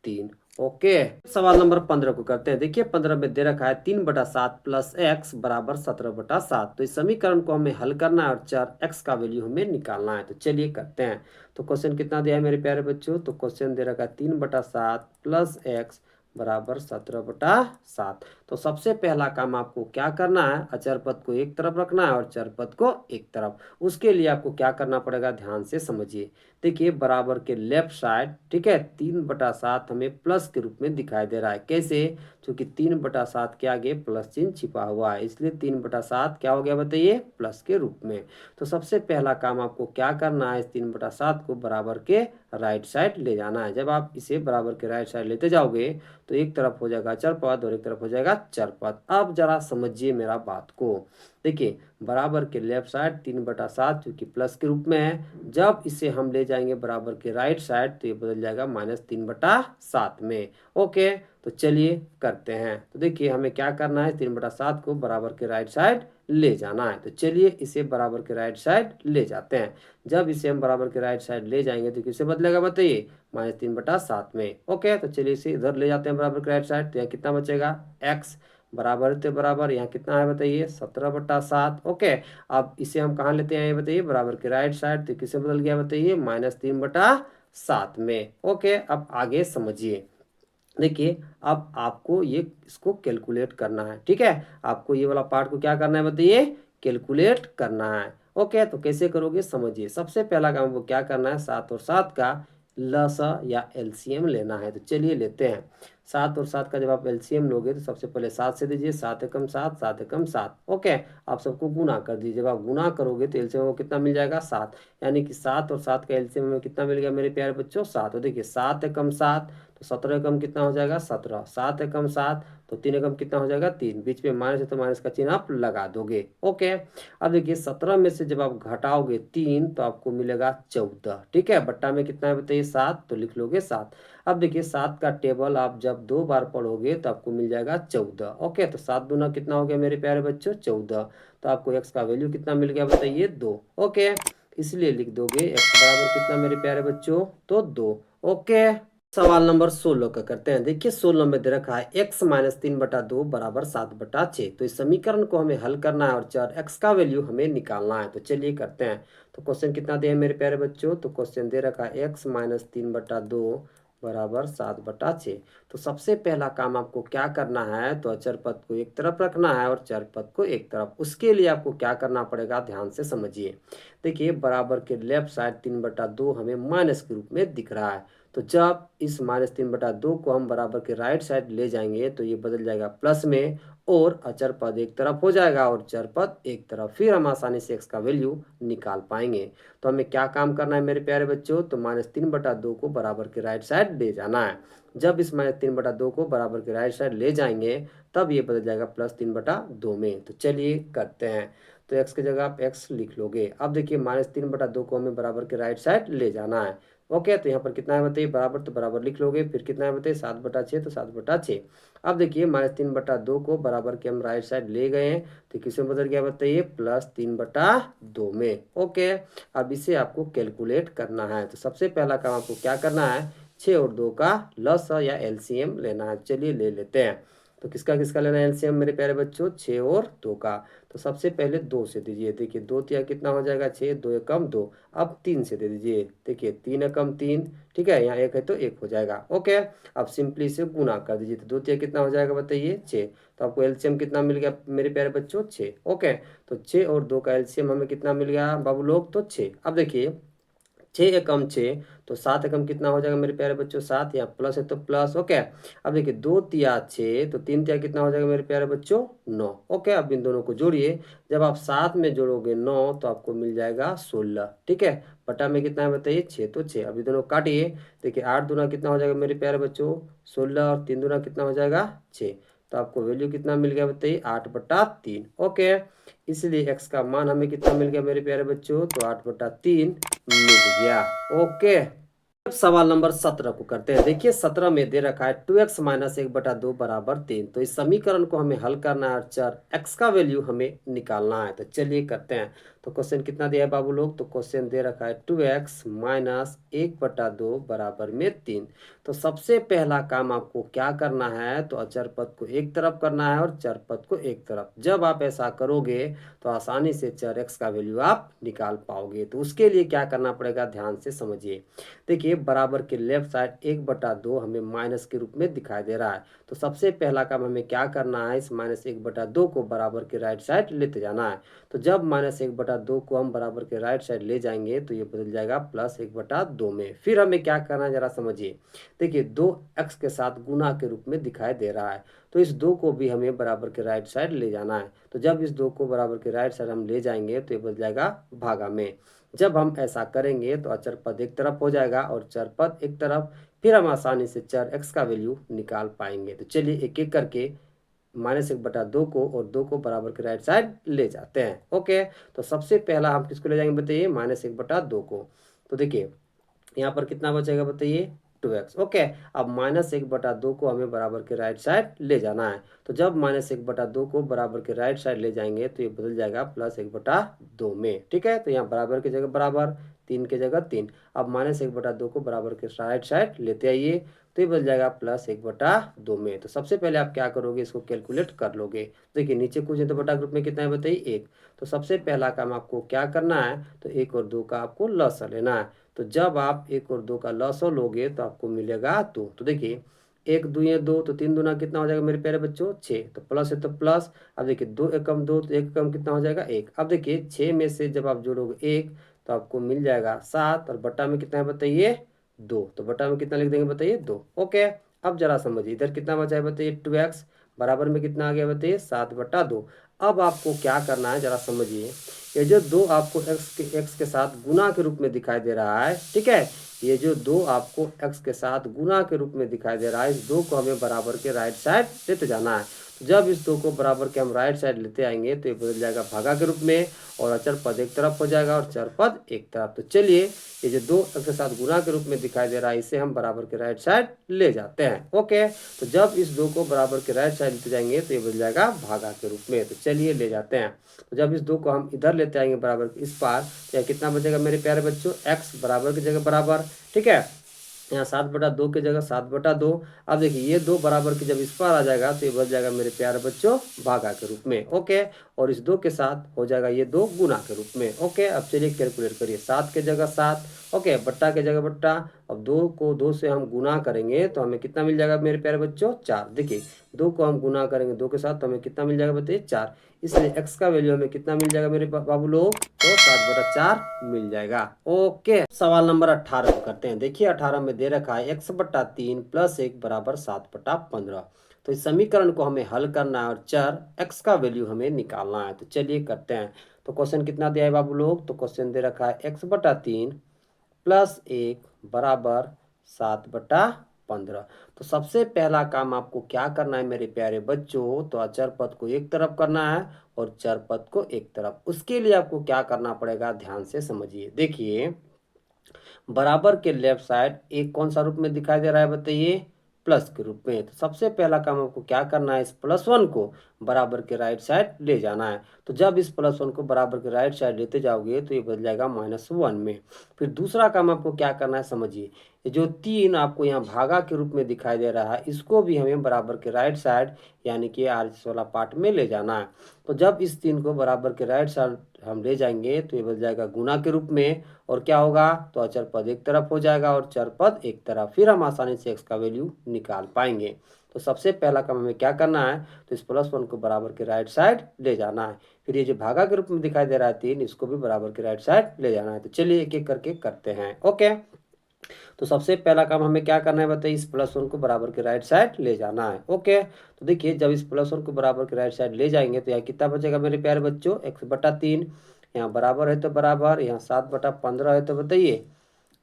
-2/3। ओके, सवाल नंबर 15 को करते हैं। देखिए 15 में दे रखा है 3/7 + x बराबर 17/7। तो इस समीकरण को हमें हल करना है और चर x का वैल्यू हमें निकालना है। तो चलिए करते हैं। तो क्वेश्चन कितना दिया है मेरे प्यारे बच्चों, तो क्वेश्चन दे रखा है 3/7 + x बराबर 17/7। तो सबसे पहला काम आपको क्या करना है, अचर पद को एक तरफ रखना है और चर पद को एक तरफ। उसके लिए आपको क्या करना पड़ेगा, ध्यान से समझिए। देखिए बराबर के लेफ्ट साइड, ठीक है, 3/7 हमें प्लस के रूप में दिखाई दे रहा है। कैसे? क्योंकि 3/7 के आगे प्लस चिन्ह छिपा हुआ है, इसलिए 3/7 क्या हो गया बताइए, प्लस के रूप में। तो सबसे पहला काम आपको क्या करना है, इस 3/7 को बराबर के राइट साइड ले जाना है। जब आप इसे बराबर के राइट साइड लेते जाओगे तो एक तरफ हो जाएगा अचर पद और एक तरफ हो जाएगा चर पद। अब जरा समझिए मेरा बात को, देखिए बराबर के लेफ्ट साइड 3/7 जो कि प्लस के रूप में है, जब इसे हम ले जाएंगे बराबर के राइट साइड तो ये बदल जाएगा -3/7 में। ओके, तो चलिए करते हैं। तो देखिए हमें क्या करना है, 3/7 को बराबर के राइट साइड ले जाना है। तो चलिए इसे बराबर के राइट साइड ले जाते हैं। जब इसे हम बराबर के राइट साइड ले जाएंगे तो किससे बदलेगा बताइए, -3/7 में। ओके, तो चलिए इसे इधर ले जाते हैं बराबर के राइट साइड, तो यहाँ कितना बचेगा, x बराबर तो बराबर, यहाँ कितना है बताइए 17/7। ओके, अब इसे हम कहाँ लेते हैं ये बताइए, बराबर के राइट साइड, तो किसे बदल गया बताइए -3/7 में। ओके, अब आगे समझिए। देखिए अब आपको ये इसको कैलकुलेट करना है, ठीक है, आपको ये वाला पार्ट को क्या करना है बताइए, कैलकुलेट करना है। ओके, तो कैसे करोगे समझिए। सबसे पहला काम आपको क्या करना है, 7 और 7 का लसा या एलसीएम लेना है। तो चलिए लेते हैं। 7 और 7 का जब आप एलसीएम लोगे तो सबसे पहले 7 से दीजिए, 7 एकम 7, 7 एकम 7। ओके, आप सबको गुना कर दीजिए। जब आप गुना करोगे तो एलसीएम को कितना मिल जाएगा 7, यानी कि 7 और 7 का एलसीएम में कितना मिल गया मेरे प्यारे बच्चों 7। तो देखिए 7 एकम 7, तो 17 एकम कितना हो जाएगा 17, 7 एकम 7, तो 3 एकम कितना हो जाएगा 3, बीच में माइनस है तो माइनस का चिन्ह आप लगा दोगे। ओके, अब देखिए 17 में से जब आप घटाओगे 3 तो आपको मिलेगा 14, ठीक है, बट्टा में कितना है बताइए 7, तो लिख लोगे 7। अब देखिए 7 का टेबल आप जब 2 बार पढ़ोगे तो आपको मिल जाएगा 14। ओके, तो 7 दूना कितना हो गया मेरे प्यारे बच्चों 14, तो आपको एक्स का वैल्यू कितना मिल गया बताइए 2। ओके, इसलिए लिख दोगे एक्स बराबर कितना मेरे प्यारे बच्चों, तो 2। ओके, सवाल नंबर 16 का करते हैं। देखिए 16 में दे रखा है x-3/2 बराबर 7/6। तो इस समीकरण को हमें हल करना है और चर x का वैल्यू हमें निकालना है। तो चलिए करते हैं। तो क्वेश्चन कितना दिया है मेरे प्यारे बच्चों, तो क्वेश्चन दे रखा है x-3/2 बराबर 7/6। तो सबसे पहला काम आपको क्या करना है, तो अचर पद को एक तरफ रखना है और चर पद को एक तरफ। उसके लिए आपको क्या करना पड़ेगा, ध्यान से समझिए। देखिए बराबर के लेफ्ट साइड 3/2 हमें माइनस के रूप में दिख रहा है। तो जब इस -3/2 को हम बराबर के राइट साइड ले जाएंगे तो ये बदल जाएगा प्लस में, और अचर पद एक तरफ हो जाएगा और चर पद एक तरफ। फिर हम आसानी से x का वैल्यू निकाल पाएंगे। तो हमें क्या काम करना है मेरे प्यारे बच्चों, तो -3/2 को बराबर के राइट साइड ले जाना है। जब इस -3/2 को बराबर के राइट साइड ले जाएंगे तब ये बदल जाएगा +3/2 में। तो चलिए करते हैं। तो x की जगह आप x लिख लोगे। अब देखिए -3/2 को हमें बराबर के राइट साइड ले जाना है। ओके, तो यहाँ पर कितना है बताइए बराबर, तो बराबर लिख लोगे। फिर कितना है बताइए 7/6, तो 7/6। अब देखिए -3/2 को बराबर के हम राइट साइड ले गए हैं, तो किसमें बदल गया बताइए +3/2 में। ओके, अब इसे आपको कैलकुलेट करना है। तो सबसे पहला काम आपको क्या करना है, 6 और 2 का लसा या एलसीएम लेना है। चलिए ले लेते हैं। तो किसका किसका लेना है एलसीएम मेरे प्यारे बच्चों, 6 और 2 का। तो सबसे पहले 2 से दीजिए। देखिए 2 तिया कितना हो जाएगा 6, 2 एकम 2। अब 3 से दे दीजिए। देखिए 3 एकम 3, ठीक है, यहाँ 1 है तो 1 हो जाएगा। ओके, अब सिंपली से गुना कर दीजिए। तो 2 तिया कितना हो जाएगा बताइए 6। तो आपको एलसीएम कितना मिल गया मेरे प्यारे बच्चों 6। ओके, तो 6 और 2 का एलसीएम हमें कितना मिल गया बाबू लोग, तो 6। अब देखिए 6 एकम 6, तो 7 एकम कितना हो जाएगा मेरे प्यारे बच्चों 7, यहाँ प्लस है तो प्लस। ओके, अब देखिए 2 तिया 6, तो 3 तिया कितना हो जाएगा मेरे प्यारे बच्चों 9। ओके, अब इन दोनों को जोड़िए। जब आप साथ में जोड़ोगे 9 तो आपको मिल जाएगा 16, ठीक है, बटा में कितना है बताइए 6, तो 6। अभी दोनों काटिए। देखिए 8 दूना कितना हो जाएगा मेरे प्यारे बच्चों 16, और 3 दूना कितना हो जाएगा 6। तो आपको वैल्यू कितना मिल गया बताइए 8/3। ओके, इसलिए x का मान हमें कितना मिल गया मेरे प्यारे बच्चों, तो 8/3 मिल गया। ओके, अब सवाल नंबर 17 को करते हैं। देखिए 17 में दे रखा है 2x - 1/2 बराबर 3। तो इस समीकरण को हमें हल करना है और चर x का वैल्यू हमें निकालना है। तो चलिए करते हैं। तो क्वेश्चन कितना दिया है बाबू लोग, तो क्वेश्चन दे रखा है 2x - 1/2 बराबर में 3। तो सबसे पहला काम आपको क्या करना है, तो अचर पद को एक तरफ करना है और चर पद को एक तरफ। जब आप ऐसा करोगे तो आसानी से चर x का वैल्यू आप निकाल पाओगे। तो उसके लिए क्या करना पड़ेगा, ध्यान से समझिए। देखिए बराबर के लेफ्ट साइड 1/2 हमें माइनस के रूप में दिखाई दे रहा है। तो सबसे पहला काम हमें क्या करना है, इस -1/2 को बराबर के राइट साइड लेते जाना है। तो जब -1/2 को हम बराबर के राइट साइड ले जाएंगे तो ये बदल जाएगा +1/2 में। फिर हमें क्या करना है जरा समझिए। देखिए 2x के साथ गुना के रूप में दिखाई दे रहा है, तो इस 2 को भी हमें बराबर के राइट साइड ले जाना है। तो जब इस 2 को बराबर के राइट साइड हम ले जाएंगे तो ये बदल जाएगा भागा में। जब हम ऐसा करेंगे तो अचर पद एक तरफ हो जाएगा और चर पद एक तरफ। फिर हम आसानी से चर x का वैल्यू निकाल पाएंगे। तो चलिए एक एक करके -1/2 को और 2 को बराबर के राइट साइड ले जाते हैं। ओके, तो सबसे पहला हम किसको ले जाएंगे बताइए, -1/2 को। तो देखिए यहाँ पर कितना बचेगा बताइए 2x। ओके, अब -1/2 को हमें बराबर के राइट साइड ले जाना है। तो जब -1/2 को बराबर के राइट साइड ले जाएंगे तो ये बदल जाएगा +1/2 में। ठीक है, तो यहाँ बराबर की जगह बराबर, 3 की जगह 3। अब -1/2 को बराबर के राइट साइड लेते आइए, तो ये बन जाएगा +1/2 में। तो सबसे पहले आप क्या करोगे, इसको कैलकुलेट कर लोगे। देखिए नीचे कुछ है तो बटा ग्रुप में कितना है बताइए 1। तो सबसे पहला काम आपको क्या करना है, तो 1 और 2 का आपको लसा लेना है। तो जब आप 1 और 2 का लसा लोगे तो आपको मिलेगा 2। तो देखिए 1 दूनी 2, तो 3 दूना कितना हो जाएगा मेरे प्यारे बच्चों 6। तो प्लस है तो प्लस। अब देखिए 2 एकम 2, तो 1 एकम कितना हो जाएगा 1। अब देखिए 6 में से जब आप जोड़ोगे 1 तो आपको मिल जाएगा 7, और बटा में कितना है बताइए 2। तो बटा में कितना लिख देंगे बताइए 2। ओके, अब जरा समझिए इधर कितना बचा है बताइए 2x, बराबर में कितना आ गया बताइए 7/2। अब आपको क्या करना है जरा समझिए, ये जो 2 आपको x के साथ गुना के रूप में दिखाई दे रहा है, ठीक है, ये जो 2 आपको x के साथ गुना के रूप में दिखाई दे रहा है, इस 2 को हमें बराबर के राइट साइड लेते जाना है। जब इस 2 को बराबर के हम राइट साइड लेते आएंगे तो ये बदल जाएगा भागा के रूप में, और अचर पद एक तरफ हो जाएगा और चर पद एक तरफ। तो चलिए ये जो 2 के साथ गुना के रूप में दिखाई दे रहा है, इसे हम बराबर के राइट साइड ले जाते हैं। ओके, तो जब इस 2 को बराबर के राइट साइड लेते जाएंगे तो ये बदल जाएगा भागा के रूप में। तो चलिए ले जाते हैं। तो जब इस 2 को हम इधर लेते आएंगे बराबर इस पार, तो यह कितना बचेगा मेरे प्यारे बच्चों, x बराबर की जगह बराबर, ठीक है, यहाँ 7/2 की जगह 7/2। अब देखिए ये 2 बराबर की जब इस पर आ जाएगा तो ये बच जाएगा मेरे प्यारे बच्चों भागा के रूप में। ओके, और इस 2 के साथ हो जाएगा ये 2 गुना के रूप में। ओके, अब चलिए कैलकुलेट करिए, 7 की जगह 7, ओके, बट्टा की जगह बट्टा। अब 2 को 2 से हम गुना करेंगे तो हमें कितना मिल जाएगा मेरे प्यारे बच्चों 4। देखिए 2 को हम गुना करेंगे 2 के साथ तो हमें कितना मिल जाएगा बताइए 4। इसलिए x का वैल्यू हमें कितना मिल जाएगा मेरे बाबू लोग, तो 7/4 मिल जाएगा। ओके, सवाल नंबर 18 को करते हैं। देखिए 18 में दे रखा है x/3 + 1 = 7/15। तो इस समीकरण को हमें हल करना है और चर x का वैल्यू हमें निकालना है। तो चलिए करते हैं। तो क्वेश्चन कितना दिया है बाबू लोग, तो क्वेश्चन दे रखा है x/3 + 1 = 7/15। तो सबसे पहला काम आपको क्या करना है मेरे प्यारे बच्चों, तो अचर पद को एक तरफ करना है और चर पद को एक तरफ। उसके लिए आपको क्या करना पड़ेगा, ध्यान से समझिए। देखिए बराबर के लेफ्ट साइड एक कौन सा रूप में दिखाई दे रहा है बताइए, प्लस के रूप में। तो सबसे पहला काम आपको क्या करना है, इस +1 को बराबर के राइट साइड ले जाना है। तो जब इस +1 को बराबर के राइट साइड लेते जाओगे तो ये बदल जाएगा -1 में। फिर दूसरा काम आपको क्या करना है समझिए, ये जो 3 आपको यहाँ भागा के रूप में दिखाई दे रहा है, इसको भी हमें बराबर के राइट साइड यानी कि RHS वाला पार्ट में ले जाना है। तो जब इस 3 को बराबर के राइट साइड हम ले जाएंगे तो ये बदल जाएगा गुना के रूप में, और क्या होगा, तो अचर पद एक तरफ हो जाएगा और चर पद एक तरफ। फिर हम आसानी से x का वैल्यू निकाल पाएंगे। तो सबसे पहला काम हमें क्या करना है, तो इस +1 को बराबर के राइट साइड ले जाना है। फिर ये जो भागा के रूप में दिखाई दे रहा है 3, इसको भी बराबर के राइट साइड ले जाना है। तो चलिए एक एक करके करते हैं। ओके, तो सबसे पहला काम हमें क्या करना है बताइए, इस +1 को बराबर के राइट साइड ले जाना है। ओके, तो देखिए जब इस +1 को बराबर के राइट साइड ले जाएंगे तो यहाँ कितना बचेगा मेरे प्यारे बच्चों, x/3। यहाँ बराबर है तो बराबर, यहाँ 7/15 है तो बताइए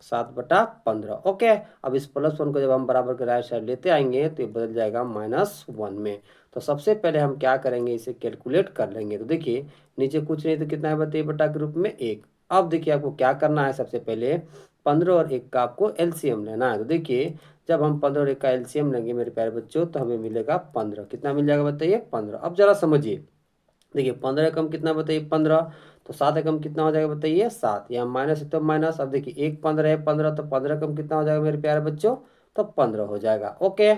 7/15। ओके, अब इस +1 को जब हम बराबर के राइट साइड लेते आएंगे तो ये बदल जाएगा -1 में। तो सबसे पहले हम क्या करेंगे, इसे कैलकुलेट कर लेंगे। तो देखिए नीचे कुछ नहीं तो कितना है बताइए, बटा के रूप में 1। अब देखिए आपको क्या करना है, सबसे पहले 15 और 1 का आपको एलसीएम लेना है। तो देखिए जब हम 15 और 1 का एलसीएम लेंगे मेरे प्यारे बच्चों तो हमें मिलेगा 15। कितना मिल जाएगा बताइए 15। अब जरा समझिए, देखिए 15 एकम कितना बताइए 15, तो 7 एकम कितना हो जाएगा बताइए 7। यहाँ माइनस है तो माइनस। अब देखिए 1 15 है 15, तो 15 एकम कितना हो जाएगा मेरे प्यारे बच्चों, तो 15 हो जाएगा। ओके,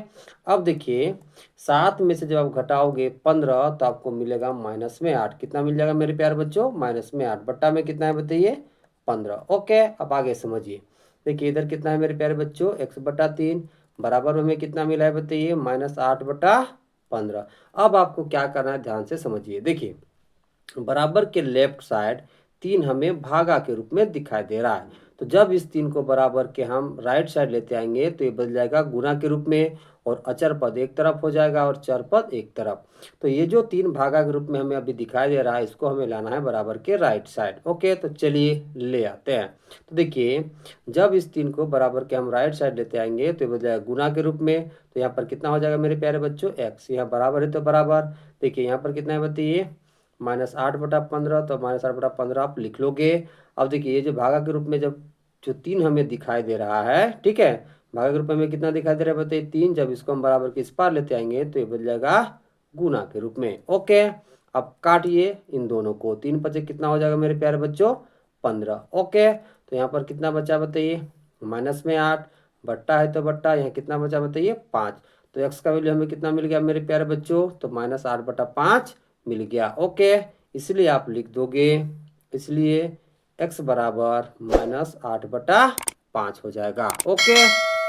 अब देखिए 7 में से जब आप घटाओगे 15 तो आपको मिलेगा -8। कितना मिल जाएगा मेरे प्यारे बच्चों, -8। बट्टा में कितना है बताइए 15। ओके, अब आगे समझिए। देखिए इधर कितना है मेरे प्यारे बच्चों, x/3 बराबर में हमें कितना मिला है बताइए, -8/15। अब आपको क्या करना है, ध्यान से समझिए। देखिए बराबर के लेफ्ट साइड 3 हमें भागा के रूप में दिखाई दे रहा है। तो जब इस 3 को बराबर के हम राइट साइड लेते आएंगे तो ये बदल जाएगा गुना के रूप में, और अचर पद एक तरफ हो जाएगा और चर पद एक तरफ। तो ये जो 3 भागा के रूप में हमें अभी दिखाई दे रहा है, इसको हमें लाना है बराबर के राइट साइड। ओके, तो चलिए ले आते हैं। तो देखिए जब इस 3 को बराबर के हम राइट साइड लेते आएंगे तो ये बदल जाएगा गुना के रूप में। तो यहाँ पर कितना हो जाएगा मेरे प्यारे बच्चों, x। यहाँ बराबर है तो बराबर, देखिए यहाँ पर कितना है बताइए -8/15, तो -8/15 आप लिख लोगे। अब देखिए ये जो भागा के रूप में जब जो 3 हमें दिखाई दे रहा है, ठीक है, भागा के रूप में हमें कितना दिखाई दे रहा है बताइए 3। जब इसको हम बराबर के इस पार लेते आएंगे तो ये बदल जाएगा गुना के रूप में। ओके, अब काटिए इन दोनों को, 3 5 कितना हो जाएगा मेरे प्यारे बच्चों, 15। ओके, तो यहाँ पर कितना बचा बताइए, माइनस में 8, बट्टा है तो बट्टा, यहाँ कितना बचा बताइए 5। तो एक्स का वैल्यू हमें कितना मिल गया मेरे प्यारे बच्चों, तो -8/5 मिल गया। ओके, इसलिए आप लिख दोगे, इसलिए एक्स बराबर -8/5 हो जाएगा। ओके,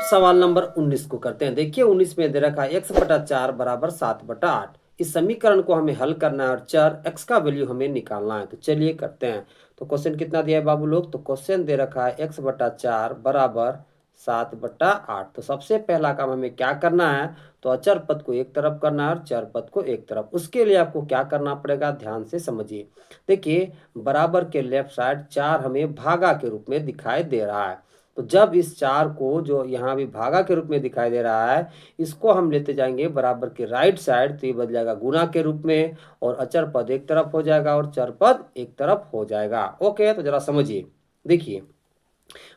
सवाल नंबर 19 को करते हैं। देखिए 19 में दे रखा है x/4 बराबर 7/8। इस समीकरण को हमें हल करना है और चर x का वैल्यू हमें निकालना है। तो चलिए करते हैं। तो क्वेश्चन कितना दिया है बाबू लोग, तो क्वेश्चन दे रखा है x/4 बराबर 7/8। तो सबसे पहला काम हमें क्या करना है, तो अचर पद को एक तरफ करना है और चर पद को एक तरफ। उसके लिए आपको क्या करना पड़ेगा, ध्यान से समझिए। देखिए बराबर के लेफ्ट साइड 4 हमें भागा के रूप में दिखाई दे रहा है। तो जब इस 4 को, जो यहाँ भी भागा के रूप में दिखाई दे रहा है, इसको हम लेते जाएंगे बराबर के राइट साइड, तो ये बदल जाएगा गुना के रूप में, और अचर पद एक तरफ हो जाएगा और चर पद एक तरफ हो जाएगा। ओके, तो जरा समझिए। देखिए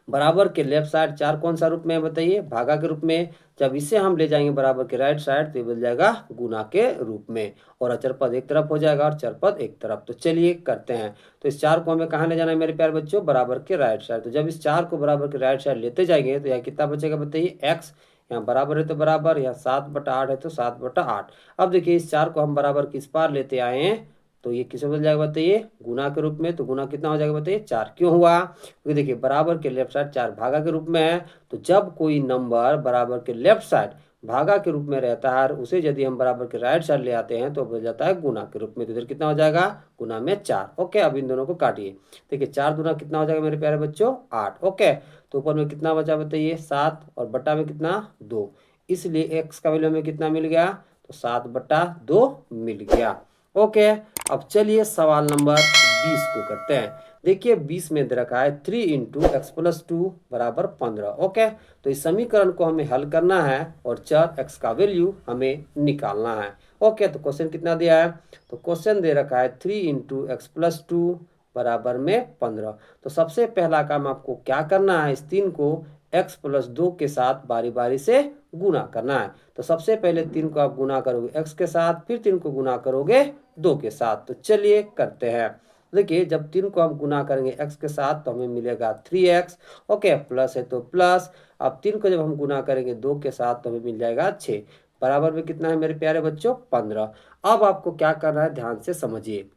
बराबर के लेफ्ट साइड 4 कौन सा रूप में है बताइए, भागा के रूप में। जब इसे हम ले जाएंगे बराबर के राइट साइड, तो ये बदल जाएगा गुना के रूप में, और अचर पद एक तरफ हो जाएगा और चर पद एक तरफ। तो चलिए करते हैं। तो इस 4 को हमें कहाँ ले जाना है मेरे प्यारे बच्चों, बराबर के राइट साइड। तो जब इस 4 को बराबर के राइट साइड लेते जाएंगे, तो यहाँ कितना बचेगा बताइए, एक्स। यहाँ बराबर है तो बराबर, यहाँ 7/8 है तो 7/8। अब देखिए इस 4 को हम बराबर किस पार लेते आए हैं, तो ये किसे बदल जाएगा बताइए, गुना के रूप में। तो गुना कितना हो जाएगा बताइए, 4। क्यों हुआ, क्योंकि देखिए बराबर के लेफ्ट साइड 4 भागा के रूप में है। तो जब कोई नंबर बराबर के लेफ्ट साइड भागा के रूप में रहता है, उसे यदि हम बराबर के राइट साइड ले आते हैं तो बदल जाता है गुना के रूप में। तो इधर कितना हो जाएगा, गुना में 4। ओके, अब इन दोनों को काटिए। देखिए 4 दूना कितना हो जाएगा मेरे प्यारे बच्चों, 8। ओके, तो ऊपर में कितना बचा बताइए, 7, और बट्टा में कितना, 2। इसलिए एक्स का वैल्यू हमें कितना मिल गया, तो 7/2 मिल गया। ओके, अब चलिए सवाल नंबर 20 को करते हैं। देखिए 20 में दे रखा है 3 इंटू एक्स प्लस 2 बराबर 15। ओके, तो इस समीकरण को हमें हल करना है और चर x का वैल्यू हमें निकालना है। ओके, तो क्वेश्चन कितना दिया है, तो क्वेश्चन दे रखा है 3 इंटू एक्स प्लस 2 बराबर में 15। तो सबसे पहला काम आपको क्या करना है, इस 3 को x प्लस 2 के साथ बारी बारी से गुना करना है। तो सबसे पहले 3 को आप गुना करोगे x के साथ, फिर 3 को गुना करोगे 2 के साथ। तो चलिए करते हैं। देखिए जब 3 को हम गुना करेंगे x के साथ तो हमें मिलेगा 3x। ओके, प्लस है तो प्लस। अब 3 को जब हम गुना करेंगे 2 के साथ तो हमें मिल जाएगा 6। बराबर में कितना है मेरे प्यारे बच्चों, 15। अब आपको क्या करना है, ध्यान से समझिए।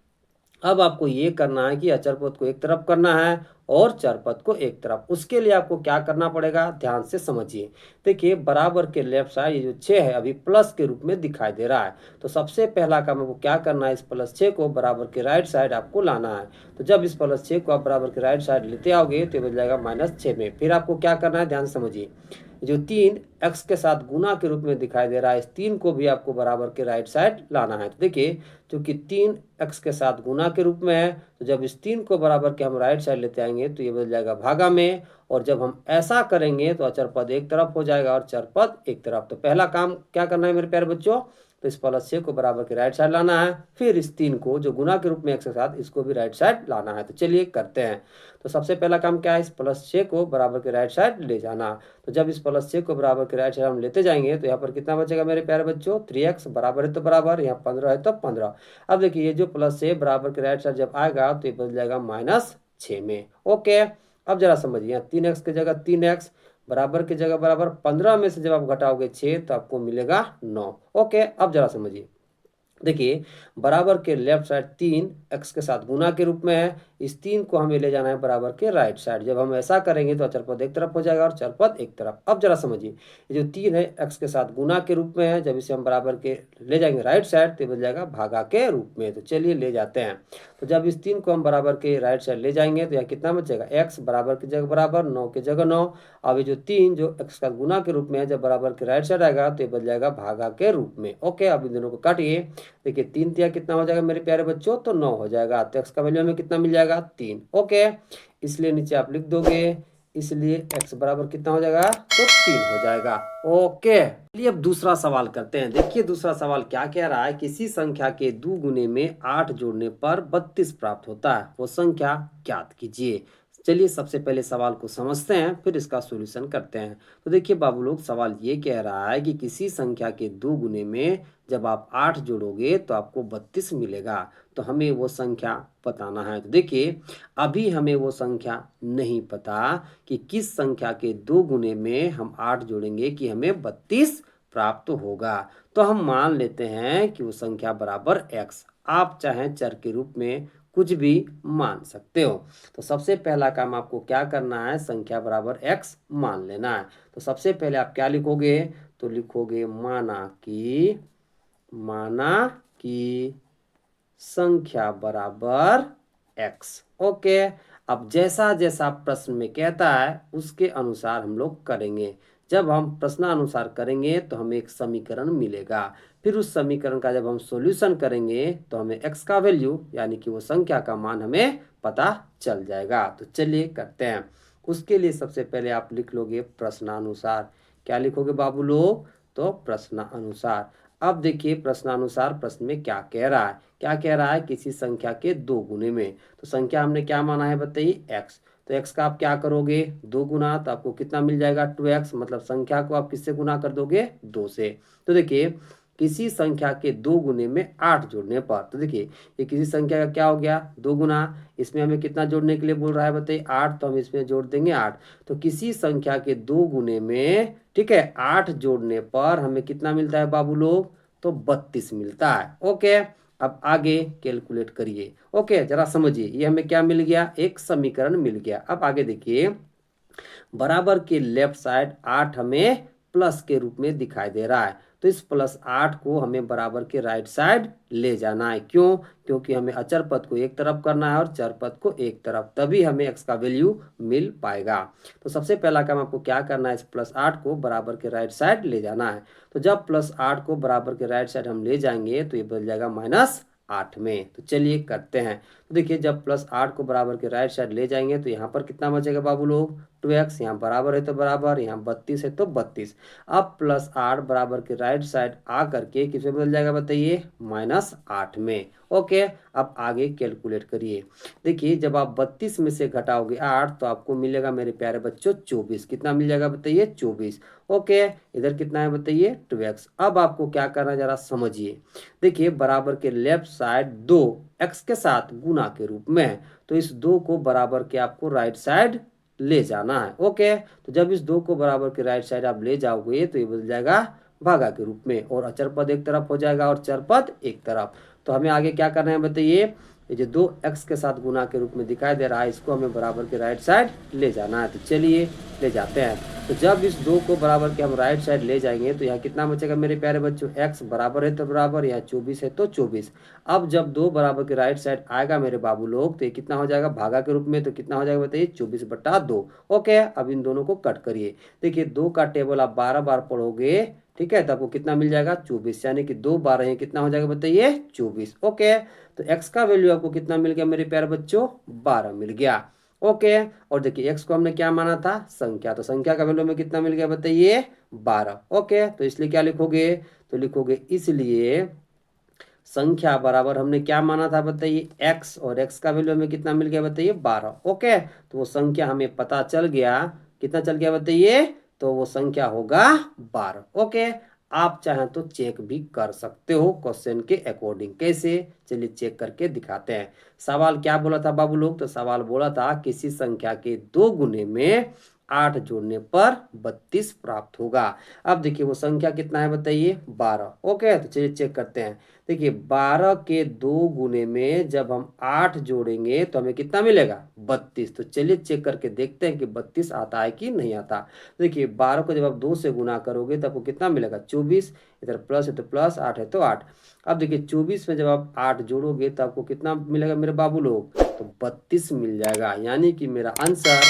अब आपको ये करना है कि अचर पद को एक तरफ करना है और चर पद को एक तरफ। उसके लिए आपको क्या करना पड़ेगा, ध्यान से समझिए। देखिए बराबर के लेफ्ट साइड ये जो 6 है अभी प्लस के रूप में दिखाई दे रहा है। तो सबसे पहला काम आपको क्या करना है, इस +6 को बराबर के राइट साइड आपको लाना है। तो जब इस +6 को आप बराबर के राइट साइड लेते आओगे तो बन जाएगा -6 में। फिर आपको क्या करना है, ध्यान से समझिए। जो 3 x के साथ गुना के रूप में दिखाई दे रहा है, इस 3 को भी आपको बराबर के राइट साइड लाना है। तो देखिए क्योंकि 3 x के साथ गुना के रूप में है, तो जब इस 3 को बराबर के हम राइट साइड लेते आएंगे तो ये बदल जाएगा भागा में, और जब हम ऐसा करेंगे तो अचर पद एक तरफ हो जाएगा और चर पद एक तरफ। तो पहला काम क्या करना है मेरे प्यारे बच्चों, तो इस +6 को बराबर के राइट साइड लाना है, फिर इस 3 को जो गुना के रूप में x के साथ, इसको भी राइट साइड लाना है। तो चलिए करते हैं। तो सबसे पहला काम क्या है, इस +6 को बराबर के राइट साइड ले जाना। तो जब इस +6 को बराबर के राइट साइड हम लेते जाएंगे तो यहाँ पर कितना बचेगा मेरे प्यारे बच्चों, 3x। बराबर है तो बराबर, यहाँ 15 है तो 15। अब देखिए ये जो प्लस है बराबर के राइट साइड जब आएगा तो ये बदल जाएगा -6 में। ओके, अब जरा समझिए, यहाँ 3x की जगह 3x, बराबर की जगह बराबर, 15 में से जब आप घटाओगे 6 तो आपको मिलेगा 9। ओके, अब जरा समझिए। देखिए बराबर के लेफ्ट साइड 3 x के साथ गुना के रूप में है, इस 3 को हमें ले जाना है बराबर के राइट साइड। जब हम ऐसा करेंगे तो अचर पद एक तरफ हो जाएगा और चर पद एक तरफ। अब जरा समझिए, ये जो 3 है x के साथ गुना के रूप में है, जब इसे हम बराबर के ले जाएंगे राइट साइड तो बन जाएगा भागा के रूप में। तो चलिए ले जाते हैं। तो जब इस 3 को हम बराबर के राइट साइड ले जाएंगे तो यहाँ कितना बचेगा, x। बराबर की जगह बराबर, 9 की जगह 9। अब ये जो 3 जो x का गुना के रूप में है, जब बराबर के राइट साइड आएगा तो ये बन जाएगा भागा के रूप में। ओके, अब इन दोनों को काटिए। देखिए 3 तिया कितना हो जाएगा मेरे प्यारे बच्चों, तो 9 हो जाएगा। तो x का वैल्यू हमें कितना मिल जाएगा, 3। ओके, इसलिए नीचे आप लिख दोगे, इसलिए x बराबर कितना हो जाएगा, तो 3 हो जाएगा। ओके, चलिए अब दूसरा सवाल करते हैं। देखिए दूसरा सवाल क्या कह रहा है, किसी संख्या के 2 गुने में 8 जोड़ने पर 32 प्राप्त होता है, वो संख्या ज्ञात कीजिए। चलिए सबसे पहले सवाल को समझते हैं, फिर इसका सॉल्यूशन करते हैं। तो देखिए बाबू लोग, सवाल ये कह रहा है कि किसी संख्या के 2 गुने में जब आप 8 जोड़ोगे तो आपको 32 मिलेगा। तो हमें वो संख्या बताना है। तो देखिए अभी हमें वो संख्या नहीं पता कि किस संख्या के 2 गुने में हम 8 जोड़ेंगे कि हमें 32 प्राप्त होगा। तो हम मान लेते हैं कि वो संख्या बराबर x। आप चाहें चर के रूप में कुछ भी मान सकते हो। तो सबसे पहला काम आपको क्या करना है, संख्या बराबर x मान लेना है। तो सबसे पहले आप क्या लिखोगे, तो लिखोगे माना कि संख्या बराबर x। ओके, अब जैसा जैसा प्रश्न में कहता है उसके अनुसार हम लोग करेंगे। जब हम प्रश्नानुसार करेंगे तो हमें एक समीकरण मिलेगा। फिर उस समीकरण का जब हम सॉल्यूशन करेंगे तो हमें x का वैल्यू यानी कि वो संख्या का मान हमें पता चल जाएगा। तो चलिए करते हैं। उसके लिए सबसे पहले आप लिख लोगे प्रश्नानुसार। क्या लिखोगे बाबू लोग, तो प्रश्नानुसार। अब देखिए प्रश्नानुसार प्रश्न में क्या कह रहा है। क्या कह रहा है, किसी संख्या के 2 गुने में। तो संख्या हमने क्या माना है बताइए, x। तो x का आप क्या करोगे, 2 गुना, तो आपको कितना मिल जाएगा 2x। मतलब संख्या को आप किससे गुना कर दोगे, 2 से। तो देखिए किसी संख्या के 2 गुने में 8 जोड़ने पर, तो देखिए ये किसी संख्या का क्या हो गया, 2 गुना। इसमें हमें कितना जोड़ने के लिए बोल रहा है बताइए, 8। तो हम इसमें जोड़ देंगे 8। तो किसी संख्या के 2 गुने में, ठीक है, 8 जोड़ने पर हमें कितना मिलता है बाबू लोग, तो 32 मिलता है। ओके, अब आगे कैलकुलेट करिए। ओके, जरा समझिए, ये हमें क्या मिल गया, एक समीकरण मिल गया। अब आगे देखिए, बराबर के लेफ्ट साइड 8 हमें प्लस के रूप में दिखाई दे रहा है। तो इस +8 को हमें बराबर के राइट साइड ले जाना है। क्यों, क्योंकि हमें अचर पद को एक तरफ करना है और चर पद को एक तरफ, तभी हमें x का वैल्यू मिल पाएगा। तो सबसे पहला काम आपको क्या करना है, इस +8 को बराबर के राइट साइड ले जाना है। तो जब +8 को बराबर के राइट साइड हम ले जाएंगे तो ये बदल जाएगा -8 में। तो चलिए करते हैं। तो देखिए जब +8 को बराबर के राइट साइड ले जाएंगे तो यहाँ पर कितना बचेगा बाबू लोग, 2x। यहाँ बराबर है तो बराबर, यहाँ 32 है तो 32। अब +8 बराबर के राइट साइड आ करके किस में बदल जाएगा बताइए, -8 में। ओके, अब आगे कैलकुलेट करिए। देखिए जब आप 32 में से घटाओगे 8 तो आपको मिलेगा मेरे प्यारे बच्चों 24। कितना मिल जाएगा बताइए, 24। ओके, इधर कितना है बताइए, 2x। अब आपको क्या करना है जरा समझिए। देखिए बराबर के लेफ्ट साइड 2 x के साथ गुना के रूप में है, तो इस 2 को बराबर के आपको राइट साइड ले जाना है। ओके, तो जब इस 2 को बराबर के राइट साइड आप ले जाओगे तो ये बदल जाएगा भागा के रूप में, और अचर पद एक तरफ हो जाएगा और चर पद एक तरफ। तो हमें आगे क्या करना है बताइए, ये जो 2x के साथ गुना के रूप में दिखाई दे रहा है इसको हमें बराबर के राइट साइड ले जाना है। तो चलिए ले जाते हैं। तो जब इस 2 को बराबर के हम राइट साइड ले जाएंगे तो यहाँ कितना बचेगा मेरे प्यारे बच्चों, x बराबर है तो बराबर, यहाँ 24 है तो 24। अब जब 2 बराबर के राइट साइड आएगा मेरे बाबू लोग तो ये कितना हो जाएगा भागा के रूप में, तो कितना हो जाएगा बताइए, 24/2। ओके, अब इन दोनों को कट करिए। देखिए 2 का टेबल आप 12 बार पढ़ोगे, ठीक है, तो आपको कितना मिल जाएगा, 24। यानी कि 2 12 है, कितना हो जाएगा बताइए, 24। ओके, तो x का वैल्यू आपको कितना मिल गया मेरे प्यारे बच्चों, 12 मिल गया। ओके, और देखिए x को हमने क्या माना था, संख्या। तो संख्या का वैल्यू में कितना मिल गया बताइए, 12। ओके, तो इसलिए क्या लिखोगे, तो लिखोगे इसलिए संख्या बराबर हमने क्या माना था बताइए, x, और x का वैल्यू हमें कितना मिल गया बताइए, 12। ओके, तो वो संख्या हमें पता चल गया, कितना चल गया बताइए, तो वो संख्या होगा 12। ओके, आप चाहें तो चेक भी कर सकते हो क्वेश्चन के अकॉर्डिंग। कैसे, चलिए चेक करके दिखाते हैं। सवाल क्या बोला था बाबू लोग, तो सवाल बोला था किसी संख्या के 2 गुने में 8 जोड़ने पर 32 प्राप्त होगा। अब देखिए वो संख्या कितना है बताइए, 12। ओके, तो चलिए चेक करते हैं। देखिए 12 के 2 गुने में जब हम 8 जोड़ेंगे तो हमें कितना मिलेगा, 32। तो चलिए चेक करके देखते हैं कि 32 आता है कि नहीं आता। देखिए 12 को जब आप 2 से गुना करोगे तो आपको कितना मिलेगा, 24। इधर प्लस है तो प्लस, 8 है तो 8। अब देखिए 24 में जब आप 8 जोड़ोगे तो आपको कितना मिलेगा मेरे बाबू लोग, तो 32 मिल जाएगा। यानी कि मेरा आंसर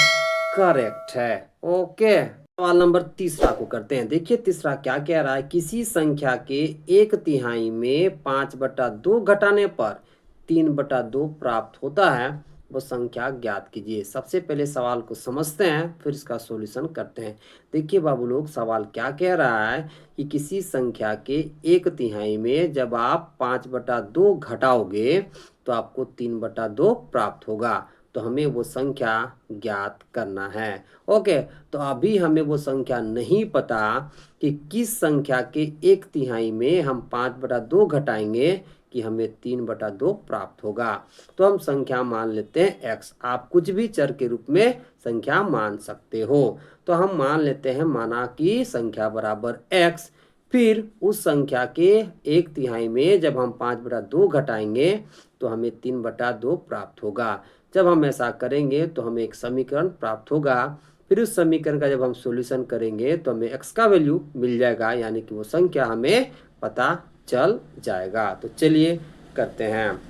करेक्ट है। ओके, सवाल नंबर तीसरा को करते हैं। देखिए तीसरा क्या कह रहा है, किसी संख्या के 1/3 में 5/2 घटाने पर 3/2 प्राप्त होता है, वो संख्या ज्ञात कीजिए। सबसे पहले सवाल को समझते हैं, फिर इसका सॉल्यूशन करते हैं। देखिए बाबू लोग, सवाल क्या कह रहा है कि किसी संख्या के 1/3 में जब आप 5/2 घटाओगे तो आपको 3/2 प्राप्त होगा। तो हमें वो संख्या ज्ञात करना है। ओके, तो अभी हमें वो संख्या नहीं पता कि किस संख्या के 1/3 में हम 5/2 घटाएंगे कि हमें 3/2 प्राप्त होगा। तो हम संख्या मान लेते हैं x। आप कुछ भी चर के रूप में संख्या मान सकते हो। तो हम मान लेते हैं माना कि संख्या बराबर x। फिर उस संख्या के 1/3 में जब हम 5/2 घटाएंगे तो हमें 3/2 प्राप्त होगा। जब हम ऐसा करेंगे तो हमें एक समीकरण प्राप्त होगा। फिर उस समीकरण का जब हम सॉल्यूशन करेंगे तो हमें x का वैल्यू मिल जाएगा, यानी कि वो संख्या हमें पता चल जाएगा। तो चलिए करते हैं।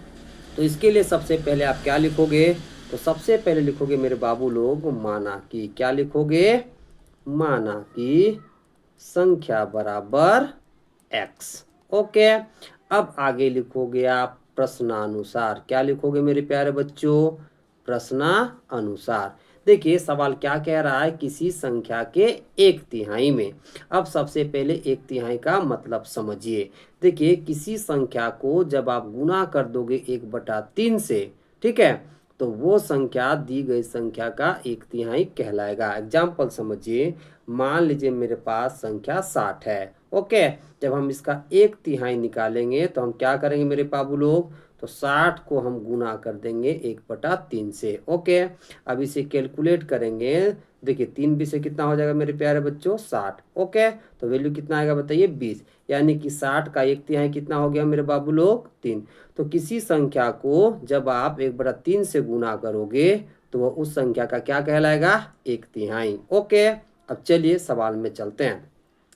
तो इसके लिए सबसे पहले आप क्या लिखोगे? तो सबसे पहले लिखोगे मेरे बाबू लोग माना कि, क्या लिखोगे? माना कि संख्या बराबर x। ओके, अब आगे लिखोगे आप प्रश्नानुसार। क्या लिखोगे मेरे प्यारे बच्चों? प्रश्नानुसार। देखिए सवाल क्या कह रहा है, किसी संख्या के 1/3 में। अब सबसे पहले 1/3 का मतलब समझिए। देखिए किसी संख्या को जब आप गुना कर दोगे 1/3 से, ठीक है, तो वो संख्या दी गई संख्या का 1/3 कहलाएगा। एग्जाम्पल समझिए, मान लीजिए मेरे पास संख्या 60 है। ओके, जब हम इसका 1/3 निकालेंगे तो हम क्या करेंगे मेरे बाबू लोग? तो 60 को हम गुना कर देंगे 1/3 से। ओके, अब इसे कैलकुलेट करेंगे। देखिए 3 20 से कितना हो जाएगा मेरे प्यारे बच्चों? 60। ओके, तो वैल्यू कितना आएगा बताइए? 20। यानी कि 60 का 1/3 कितना हो गया मेरे बाबू लोग? 3। तो किसी संख्या को जब आप 1/3 से गुना करोगे तो वह उस संख्या का क्या कहलाएगा? 1/3। ओके, अब चलिए सवाल में चलते हैं।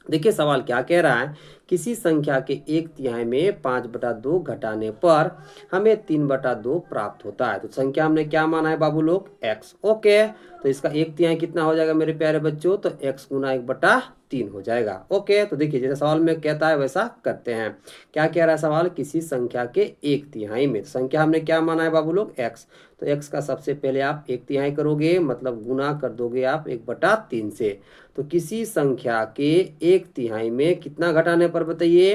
देखिए सवाल क्या कह रहा है, किसी संख्या के 1/3 में 5/2 घटाने पर हमें 3/2 प्राप्त होता है। तो संख्या हमने क्या माना है बाबू लोग? x। ओके, तो इसका 1/3 कितना हो जाएगा मेरे प्यारे बच्चों? तो x गुना 1/3 हो जाएगा। ओके, तो देखिए जैसे सवाल में कहता है वैसा करते हैं। क्या कह रहा है सवाल? किसी संख्या के 1/3 में। संख्या हमने क्या माना है बाबू लोग? x। तो x का सबसे पहले आप 1/3 करोगे, मतलब गुना कर दोगे आप 1/3 से। तो किसी संख्या के 1/3 में कितना घटाने पर बताइए?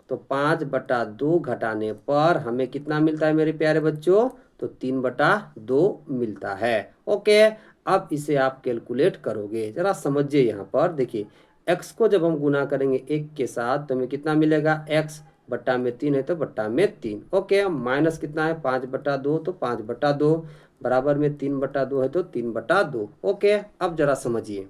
तो 5/2 घटाने पर हमें कितना मिलता है मेरे प्यारे बच्चों? तो 3/2 मिलता है। ओके, अब इसे आप कैलकुलेट करोगे। जरा समझिए यहाँ पर देखिए, x को जब हम गुना करेंगे 1 के साथ तो हमें कितना मिलेगा? x बट्टा में 3 है तो बट्टा में 3। ओके, माइनस कितना है? 5/2, तो 5/2 बराबर में 3/2 है तो 3/2। ओके, अब जरा समझिए,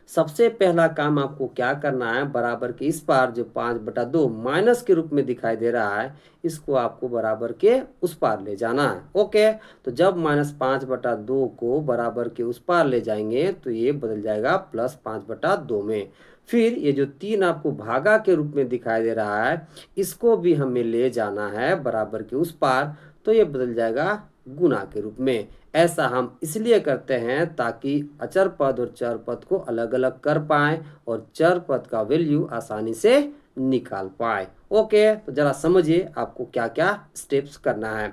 सबसे पहला काम आपको क्या करना है, बराबर के इस पार जो 5/2 माइनस के रूप में दिखाई दे रहा है, इसको आपको बराबर के उस पार ले जाना है। ओके, तो जब -5/2 को बराबर के उस पार ले जाएंगे तो ये बदल जाएगा +5/2 में। फिर ये जो 3 आपको भागा के रूप में दिखाई दे रहा है, इसको भी हमें ले जाना है बराबर के उस पार, तो ये बदल जाएगा गुना के रूप में। ऐसा हम इसलिए करते हैं ताकि अचर पद और चर पद को अलग अलग कर पाएं और चर पद का वैल्यू आसानी से निकाल पाए। ओके, तो जरा समझिए आपको क्या क्या स्टेप्स करना है।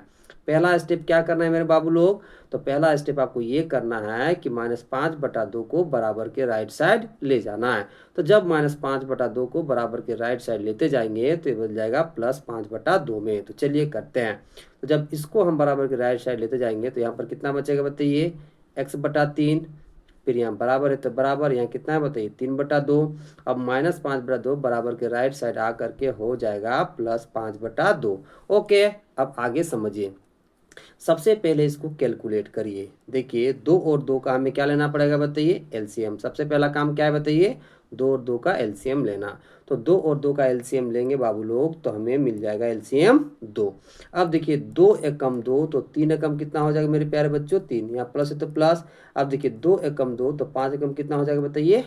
पहला स्टेप क्या करना है मेरे बाबू लोग? तो पहला स्टेप आपको ये करना है कि -5/2 को बराबर के राइट साइड ले जाना है। तो जब -5/2 को बराबर के राइट साइड लेते जाएंगे तो ये बदल जाएगा +5/2 में। तो चलिए करते हैं। तो जब इसको हम बराबर के राइट साइड लेते जाएंगे तो यहाँ पर कितना बचेगा बताइए? x/3। फिर यहाँ बराबर है तो बराबर, यहाँ कितना है बताइए? 3/2। अब -5/2 बराबर के राइट साइड आ करके हो जाएगा +5/2। ओके, अब आगे समझिए। सबसे पहले इसको कैलकुलेट करिए। देखिए 2 और 2 का हमें क्या लेना पड़ेगा बताइए? एलसीएम। सबसे पहला काम क्या है बताइए? 2 और 2 का एलसीएम लेना। तो 2 और 2 का एलसीएम लेंगे बाबू लोग तो हमें मिल जाएगा एलसीएम 2। अब देखिए 2 एकम 2 तो 3 एकम कितना हो जाएगा मेरे प्यारे बच्चों? 3। यहाँ प्लस है तो प्लस। अब देखिए 2 एकम 2 तो 5 एकम कितना हो जाएगा बताइए?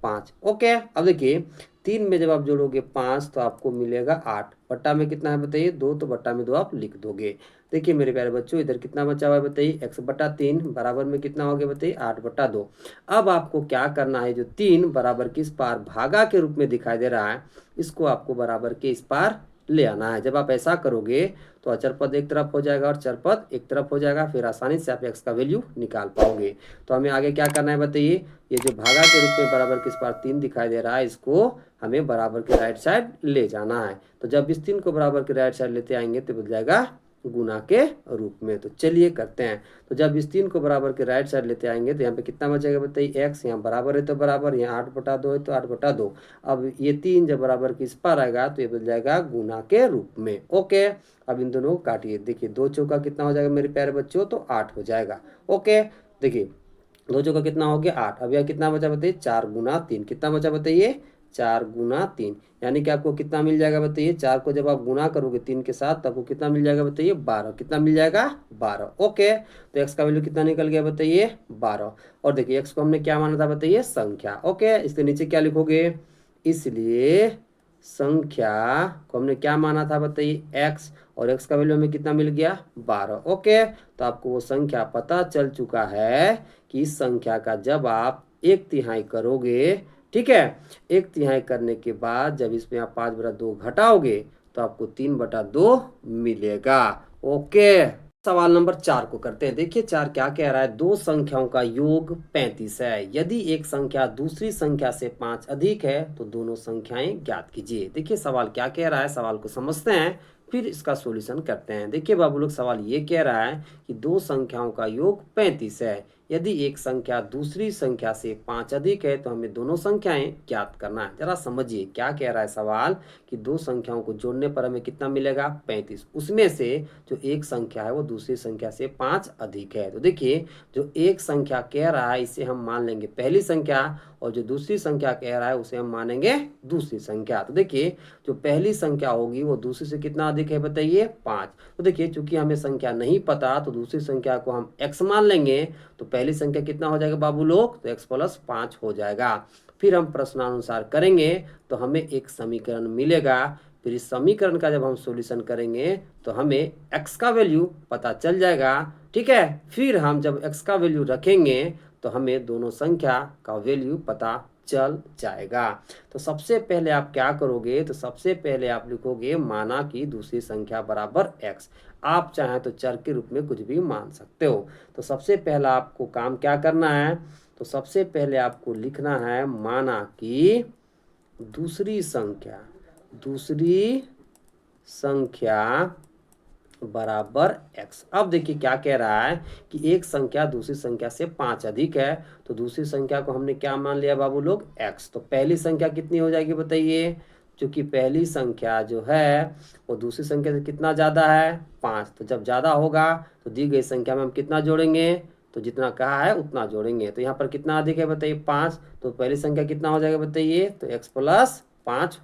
5। ओके, अब देखिए 3 में जब आप जोड़ोगे 5 तो आपको मिलेगा 8। बट्टा में कितना है बताइए? 2, तो बट्टा में 2 आप लिख दोगे। देखिए मेरे प्यारे बच्चों इधर कितना बचा हुआ है बताइए? x/3 बराबर में कितना हो गया बताइए? 8/2। अब आपको क्या करना है, जो 3 बराबर के इस पार भागा के रूप में दिखाई दे रहा है, इसको आपको बराबर के इस पार ले आना है। जब आप ऐसा करोगे तो अचर पद एक तरफ हो जाएगा और चर पद एक तरफ हो जाएगा, फिर आसानी से आप x का वैल्यू निकाल पाओगे। तो हमें आगे क्या करना है बताइए? ये जो भागा के रूप में बराबर के इस पार 3 दिखाई दे रहा है, इसको हमें बराबर के राइट साइड ले जाना है। तो जब इस 3 को बराबर के राइट साइड लेते आएंगे तो बन जाएगा गुना के रूप में। तो चलिए करते हैं। तो जब इस 3 को बराबर के राइट साइड लेते आएंगे तो यहाँ पे कितना बचेगा बताइए, x यहाँ बराबर है तो बराबर, यहाँ 8/2 है तो 8/2। अब ये 3 जब बराबर की इस पर आएगा तो ये बन जाएगा गुना के रूप में। ओके, अब इन दोनों को काटिए। देखिए 2 चौका कितना हो जाएगा मेरे प्यारे बच्चों, तो 8 हो जाएगा। ओके, देखिए 2 चौका कितना हो गया 8। अब यह कितना बचा बताइए, 4 × 3 कितना बचा बताइए, 4 × 3, यानी कि आपको कितना मिल जाएगा बताइए, 4 को जब आप गुना करोगे 3 के साथ तो आपको कितना मिल जाएगा बताइए, 12। कितना मिल जाएगा, 12। ओके, तो x का वैल्यू कितना निकल गया बताइए, 12। और देखिए x को हमने क्या माना था बताइए, संख्या। ओके, इसके नीचे क्या लिखोगे, इसलिए संख्या को हमने क्या माना था बताइए, x, और x का वैल्यू हमें कितना मिल गया, 12। ओके, तो आपको वो संख्या पता चल चुका है कि इस संख्या का जब आप 1/3 करोगे, ठीक है, 1/3 करने के बाद जब इसमें आप 5/2 घटाओगे तो आपको 3/2 मिलेगा। ओके, सवाल नंबर 4 को करते हैं। देखिए 4 क्या कह रहा है, दो संख्याओं का योग 35 है। यदि एक संख्या दूसरी संख्या से 5 अधिक है तो दोनों संख्याएं ज्ञात कीजिए। देखिए सवाल क्या कह रहा है, सवाल को समझते हैं फिर इसका सॉल्यूशन करते हैं। देखिए बाबू लोग, सवाल ये कह रहा है कि दो संख्याओं का योग 35 है। यदि एक संख्या दूसरी संख्या से 5 अधिक है तो हमें दोनों संख्याएं ज्ञात करना है। जरा समझिए क्या कह रहा है सवाल, कि दो संख्याओं को जोड़ने पर हमें कितना मिलेगा, 35। उसमें से जो एक संख्या है वो दूसरी संख्या से 5 अधिक है। तो देखिए जो एक संख्या कह रहा है इसे हम मान लेंगे पहली संख्या, और जो दूसरी संख्या कह रहा है उसे हम मानेंगे दूसरी संख्या। तो देखिए जो पहली संख्या होगी वो दूसरी से कितना अधिक है बताइए, 5। तो देखिए चूंकि हमें संख्या नहीं पता तो दूसरी संख्या को हम x मान लेंगे, तो पहली संख्या कितना हो जाएगा बाबू लोग, तो x+5 हो जाएगा। फिर हम प्रश्नानुसार करेंगे तो हमें एक समीकरण मिलेगा। फिर इस समीकरण का जब हम सॉल्यूशन करेंगे तो हमें x का वैल्यू पता चल जाएगा, ठीक है। फिर हम जब x का वैल्यू रखेंगे तो हमें दोनों संख्या का वैल्यू पता चल जाएगा। तो सबसे पहले आप क्या करोगे, तो सबसे पहले आप लिखोगे माना कि दूसरी संख्या बराबर x। आप चाहें तो चर के रूप में कुछ भी मान सकते हो। तो सबसे पहला आपको काम क्या करना है, तो सबसे पहले आपको लिखना है माना कि दूसरी संख्या बराबर x। अब देखिए क्या कह रहा है कि एक संख्या दूसरी संख्या से 5 अधिक है, तो दूसरी संख्या को हमने क्या मान लिया बाबू लोग, x। तो पहली संख्या कितनी हो जाएगी बताइए, क्योंकि पहली संख्या जो है वो दूसरी संख्या से कितना ज़्यादा है, 5। तो जब ज़्यादा होगा तो दी गई संख्या में हम कितना जोड़ेंगे, तो जितना कहा है उतना जोड़ेंगे। तो यहाँ पर कितना अधिक है बताइए, 5। तो पहली संख्या कितना हो जाएगा बताइए, तो x+5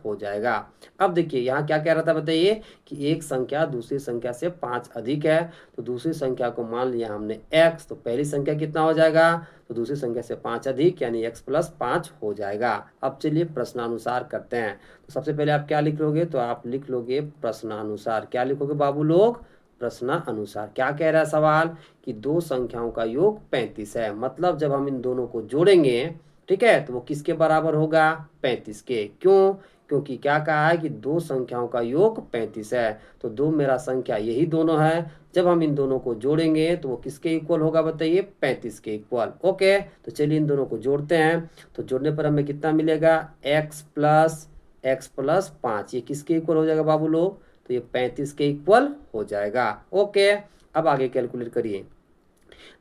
हो जाएगा। अब देखिए यहाँ क्या कह रहा था बताइए कि एक संख्या दूसरी संख्या से 5 अधिक है, तो दूसरी संख्या को मान लिया हमने x। तो पहली संख्या कितना हो जाएगा, तो दूसरी संख्या से 5 अधिक यानी x+5 हो जाएगा। अब चलिए प्रश्नानुसार करते हैं। तो सबसे पहले आप क्या लिख लोगे, तो आप लिख लोगे प्रश्नानुसार। क्या लिखोगे बाबू लोग, प्रश्नानुसार। क्या कह रहा है सवाल, कि दो संख्याओं का योग 35 है, मतलब जब हम इन दोनों को जोड़ेंगे, ठीक है, तो वो किसके बराबर होगा, 35 के। क्यों, क्योंकि क्या कहा है कि दो संख्याओं का योग 35 है, तो दो मेरा संख्या यही दोनों है। जब हम इन दोनों को जोड़ेंगे तो वो किसके इक्वल होगा बताइए, 35 के इक्वल। ओके, तो चलिए इन दोनों को जोड़ते हैं। तो जोड़ने पर हमें कितना मिलेगा, x+5। ये किसके इक्वल हो जाएगा बाबू लोग, तो ये 35 के इक्वल हो जाएगा। ओके, अब आगे कैलकुलेट करिए।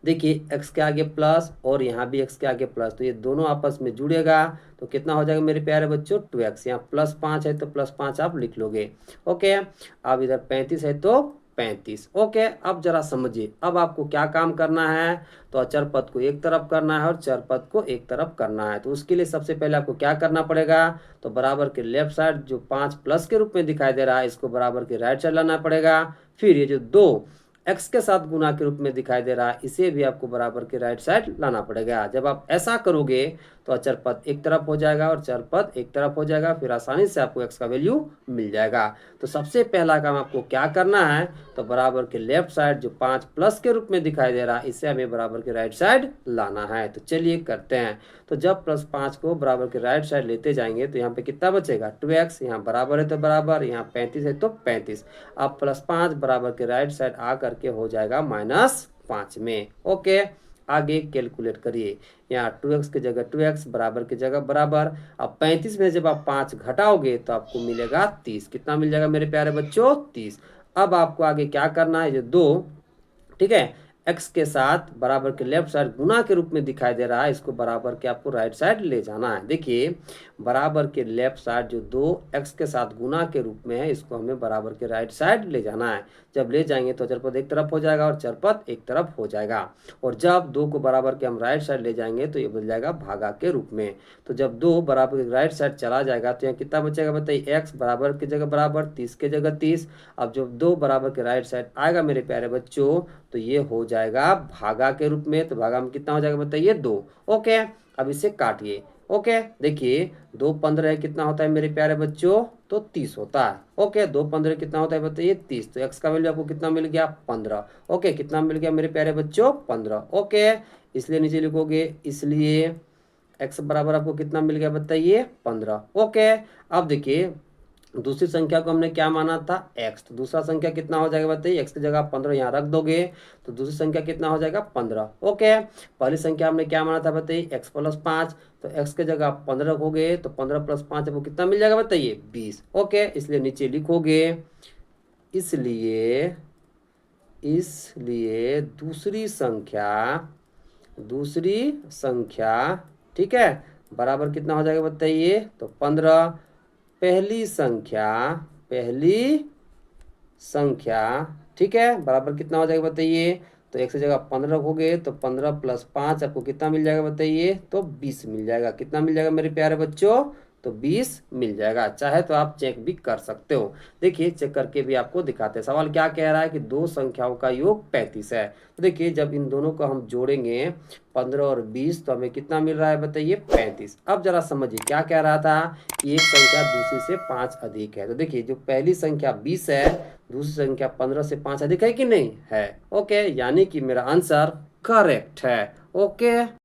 देखिए x के आगे प्लस और यहाँ भी x के आगे प्लस, तो ये दोनों आपस में जुड़ेगा तो कितना हो जाएगा मेरे प्यारे बच्चों, 2x। यहाँ +5 है तो +5 आप लिख लोगे। ओके, अब इधर 35 है तो 35। ओके, अब जरा समझिए, अब आपको क्या काम करना है, तो अचर पद को एक तरफ करना है और चर पद को एक तरफ करना है। तो उसके लिए सबसे पहले आपको क्या करना पड़ेगा, तो बराबर के लेफ्ट साइड जो 5 प्लस के रूप में दिखाई दे रहा है इसको बराबर के राइट साइड लाना पड़ेगा। फिर ये जो 2 x के साथ गुना के रूप में दिखाई दे रहा है इसे भी आपको बराबर के राइट साइड लाना पड़ेगा। जब आप ऐसा करोगे तो अचर पद एक तरफ हो जाएगा और चर पद एक तरफ हो जाएगा, फिर आसानी से आपको x का वैल्यू मिल जाएगा। तो सबसे पहला काम आपको क्या करना है, तो बराबर के लेफ्ट साइड जो 5 प्लस के रूप में दिखाई दे रहा है इसे हमें बराबर के राइट साइड लाना है। तो चलिए करते हैं। तो जब +5 को बराबर के राइट साइड लेते जाएंगे तो यहाँ पे कितना बचेगा, 2x। यहाँ बराबर है तो बराबर, यहाँ 35 है तो 35। अब +5 बराबर के राइट साइड आ करके हो जाएगा -5 में। ओके, आगे कैलकुलेट करिए। यहाँ 2x की जगह 2x, बराबर की जगह बराबर। अब 35 में जब आप 5 घटाओगे तो आपको मिलेगा 30। कितना मिल जाएगा मेरे प्यारे बच्चों, 30। अब आपको आगे क्या करना है, जो 2, ठीक है, x के साथ बराबर के लेफ्ट साइड गुना के रूप में दिखाई दे रहा है, इसको बराबर के आपको राइट साइड ले जाना है। देखिए बराबर के लेफ्ट साइड जो 2x के साथ गुना के रूप में है, इसको हमें बराबर के राइट साइड ले जाना है। जब ले जाएंगे तो चरपद एक तरफ हो जाएगा और चरपद एक तरफ हो जाएगा। और जब 2 को बराबर के हम राइट साइड ले जाएंगे तो ये बदल जाएगा भागा के रूप में। तो जब 2 बराबर के राइट साइड चला जाएगा तो यहाँ कितना बचेगा बताइए, x बराबर की जगह बराबर, 30 की जगह 30। अब जब 2 बराबर के राइट साइड आएगा मेरे प्यारे बच्चों, तो ये हो जाएगा भागा के रूप में। तो भागा में कितना हो जाएगा बताइए, 2। ओके, अब इसे काटिए। ओके, देखिए 2 15 कितना होता है मेरे प्यारे बच्चों, तो 30 होता है। ओके, 2 15 कितना होता है बताइए, 30। तो x का वैल्यू आपको कितना मिल गया, 15। ओके, कितना मिल गया मेरे प्यारे बच्चों, 15। ओके, इसलिए नीचे लिखोगे, इसलिए x बराबर आपको कितना मिल गया बताइए, 15। ओके, अब देखिए दूसरी संख्या को हमने क्या माना था, x। तो दूसरा संख्या कितना हो जाएगा बताइए, x की जगह 15 यहाँ रख दोगे तो दूसरी संख्या कितना हो जाएगा, 15। ओके, पहली संख्या हमने क्या माना था बताइए, x प्लस 5। तो x की जगह 15 रखोगे तो 15 प्लस 5 आपको कितना मिल जाएगा बताइए, 20। ओके, इसलिए नीचे लिखोगे, इसलिए इसलिए दूसरी संख्या, ठीक है, बराबर कितना हो जाएगा बताइए, तो 15। पहली संख्या, ठीक है, बराबर कितना हो जाएगा बताइए, तो x की जगह 15 रखोगे तो 15 प्लस 5 आपको कितना मिल जाएगा बताइए, तो 20 मिल जाएगा। कितना मिल जाएगा मेरे प्यारे बच्चों, तो 20 मिल जाएगा। चाहे तो आप चेक भी कर सकते हो। देखिए चेक करके भी आपको दिखाते हैं। सवाल क्या कह रहा है कि दो संख्याओं का योग 35 है। तो देखिए जब इन दोनों को हम जोड़ेंगे 15 और 20 तो हमें कितना मिल रहा है बताइए, 35। अब जरा समझिए क्या कह रहा था कि एक संख्या दूसरी से 5 अधिक है। तो देखिए जो पहली संख्या 20 है, दूसरी संख्या 15 से 5 अधिक है कि नहीं है। ओके, यानी कि मेरा आंसर करेक्ट है। ओके।